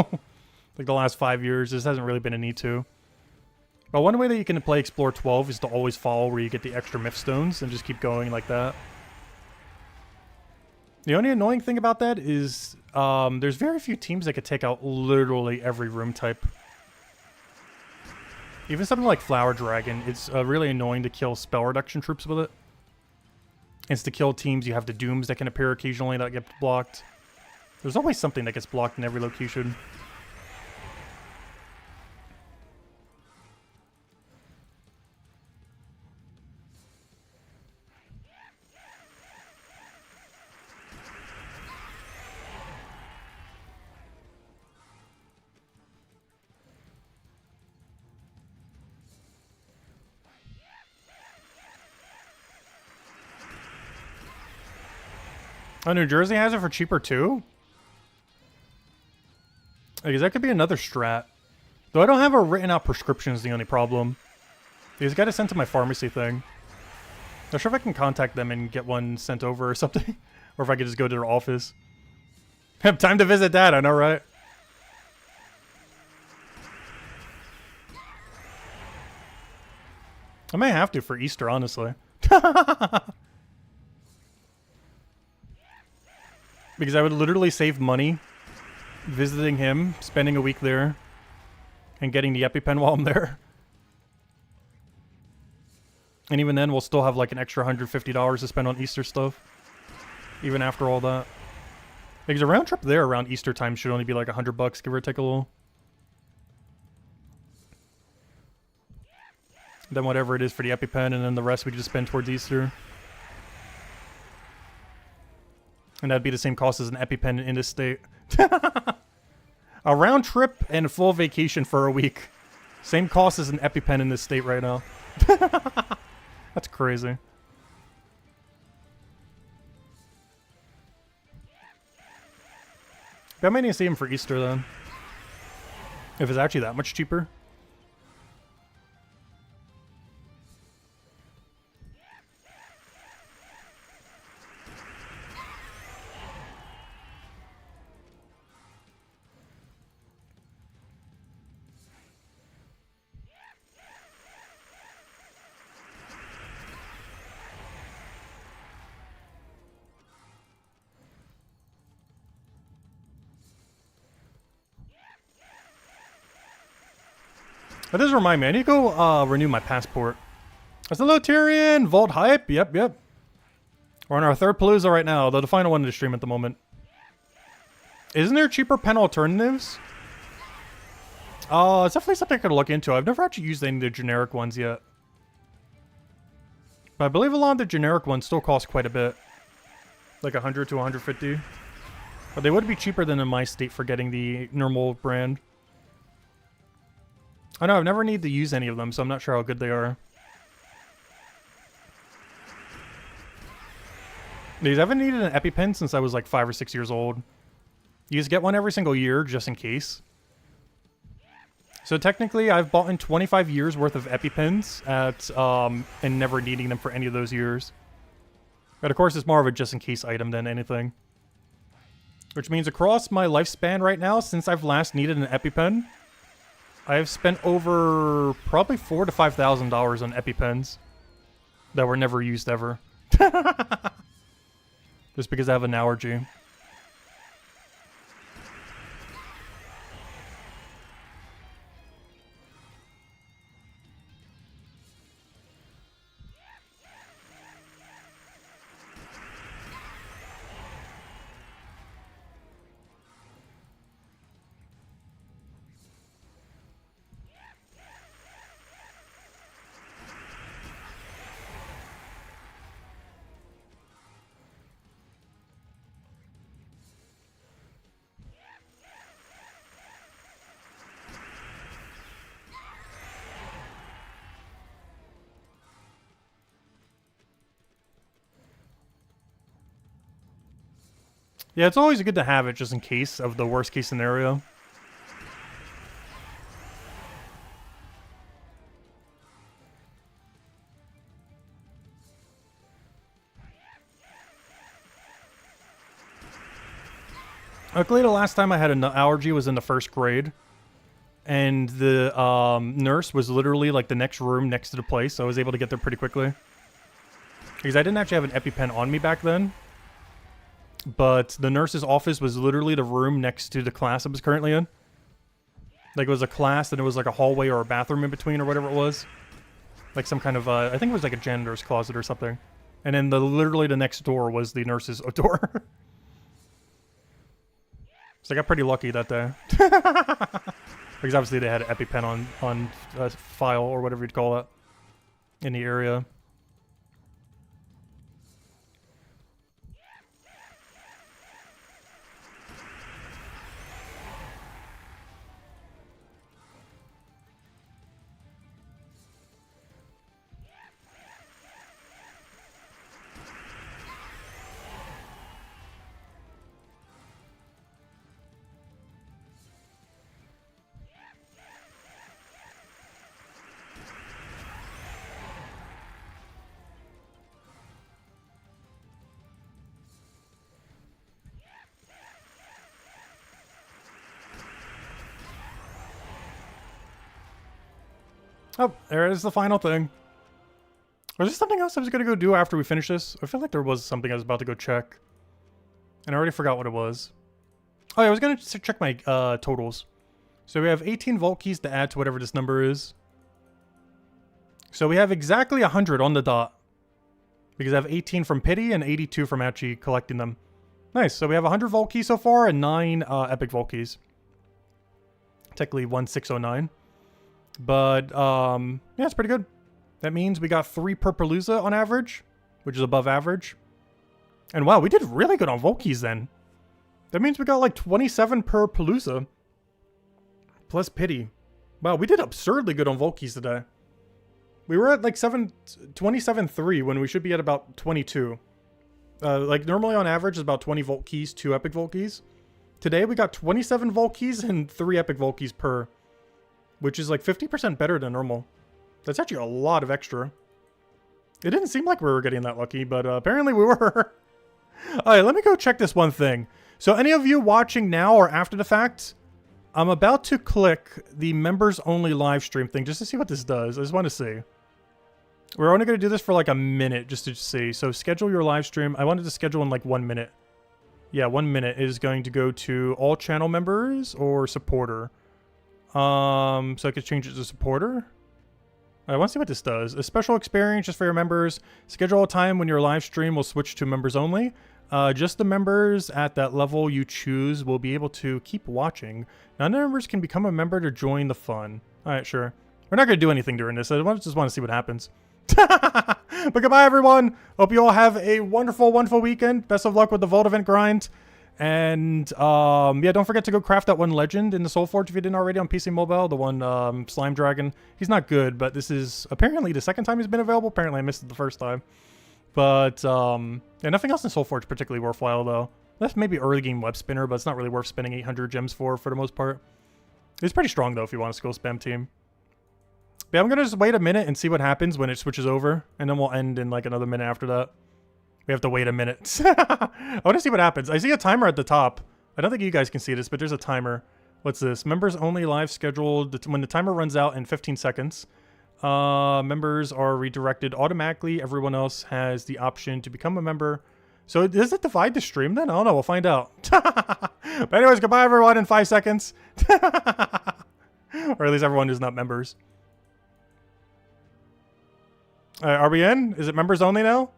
Like, the last 5 years, this hasn't really been a need to. But one way that you can play Explore 12 is to always follow where you get the extra myth stones and just keep going like that. The only annoying thing about that is there's very few teams that could take out literally every room type. Even something like Flower Dragon, it's really annoying to kill spell reduction troops with it. It's to kill teams, you have the Dooms that can appear occasionally that get blocked. There's always something that gets blocked in every location. Oh, New Jersey has it for cheaper too? Because that could be another strat. Though I don't have a written out prescription is the only problem. Because I got it sent to my pharmacy thing. Not sure if I can contact them and get one sent over or something. Or if I could just go to their office. Have time to visit Dad, I know, right? I may have to for Easter, honestly. Because I would literally save money visiting him, spending a week there, and getting the EpiPen while I'm there. And even then, we'll still have like an extra $150 to spend on Easter stuff. Even after all that. Because a round trip there around Easter time should only be like $100, give or take a little. Then whatever it is for the EpiPen, and then the rest we just spend towards Easter. And that'd be the same cost as an EpiPen in this state. A round trip and a full vacation for a week. Same cost as an EpiPen in this state right now. That's crazy. But I might need to see him for Easter then. If it's actually that much cheaper. That does remind me, I need to go renew my passport. Hello, Tyrion! Vault Hype? Yep. We're on our third Palooza right now, though the final one to stream at the moment. Isn't there cheaper pen alternatives? It's definitely something I could look into. I've never actually used any of the generic ones yet. But I believe a lot of the generic ones still cost quite a bit. Like 100 to 150. But they would be cheaper than in my state for getting the normal brand. I know, I've never needed to use any of them, so I'm not sure how good they are. These, I haven't needed an EpiPen since I was like 5 or 6 years old. You just get one every single year, just in case. So technically, I've bought in 25 years worth of EpiPens and never needing them for any of those years. But of course, it's more of a just-in-case item than anything. Which means across my lifespan right now, since I've last needed an EpiPen, I've spent over probably $4,000 to $5,000 on EpiPens that were never used ever. Just because I have an allergy. Yeah, it's always good to have it just in case of the worst case scenario. Luckily, the last time I had an allergy was in the 1st grade. And the nurse was literally like the next room next to the place, so I was able to get there pretty quickly. Because I didn't actually have an EpiPen on me back then. But the nurse's office was literally the room next to the class I was currently in. Like, it was a class, and it was like a hallway or a bathroom in between or whatever it was. Like some kind of, I think it was like a janitor's closet or something. And then literally the next door was the nurse's door. So I got pretty lucky that day. Because obviously they had an EpiPen on file or whatever you'd call it in the area. Oh, there is the final thing. Was there something else I was going to go do after we finish this? I feel like there was something I was about to go check. And I already forgot what it was. Oh yeah, I was going to check my totals. So we have 18 vault keys to add to whatever this number is. So we have exactly 100 on the dot. Because I have 18 from Pity and 82 from actually collecting them. Nice, so we have 100 vault keys so far and 9 epic vault keys. Technically 1609. But, yeah, it's pretty good. That means we got 3 per Palooza on average, which is above average. And wow, we did really good on vault keys then. That means we got like 27 per Palooza. Plus Pity. Wow, we did absurdly good on vault keys today. We were at like 27.3 when we should be at about 22. Like normally on average is about 20 vault keys, 2 epic vault keys. Today we got 27 vault keys and 3 epic vault keys per. which is like 50% better than normal. That's actually a lot of extra. It didn't seem like we were getting that lucky, but apparently we were. Alright, let me go check this one thing. So any of you watching now or after the fact, I'm about to click the members only live stream thing just to see what this does. I just want to see. We're only going to do this for like a minute just to see. So schedule your live stream. I wanted to schedule in like 1 minute. Yeah, 1 minute is going to go to all channel members or supporter. So I could change it to supporter. I want to see what this does. A special experience just for your members. Schedule a time when your live stream will switch to members only. Just the members at that level you choose will be able to keep watching. Non-members can become a member to join the fun. Alright, sure. We're not going to do anything during this. I just want to see what happens. But goodbye, everyone. Hope you all have a wonderful, wonderful weekend. Best of luck with the Vault event grind. And, yeah, don't forget to go craft that one legend in the Soul Forge if you didn't already on PC Mobile. The one, Slime Dragon. He's not good, but this is apparently the second time he's been available. Apparently I missed it the first time. But, yeah, nothing else in Soul Forge particularly worthwhile, though. That's maybe early game web spinner, but it's not really worth spending 800 gems for the most part. It's pretty strong, though, if you want a skill spam team. But yeah, I'm gonna just wait a minute and see what happens when it switches over, and then we'll end in, like, another minute after that. We have to wait a minute. I want to see what happens. I see a timer at the top. I don't think you guys can see this, but there's a timer. What's this? Members only live scheduled when the timer runs out in 15 seconds. Members are redirected automatically. Everyone else has the option to become a member. So does it divide the stream then? I don't know. We'll find out. But anyways, goodbye everyone in 5 seconds. Or at least everyone who's not members. Are we in? Is it members only now?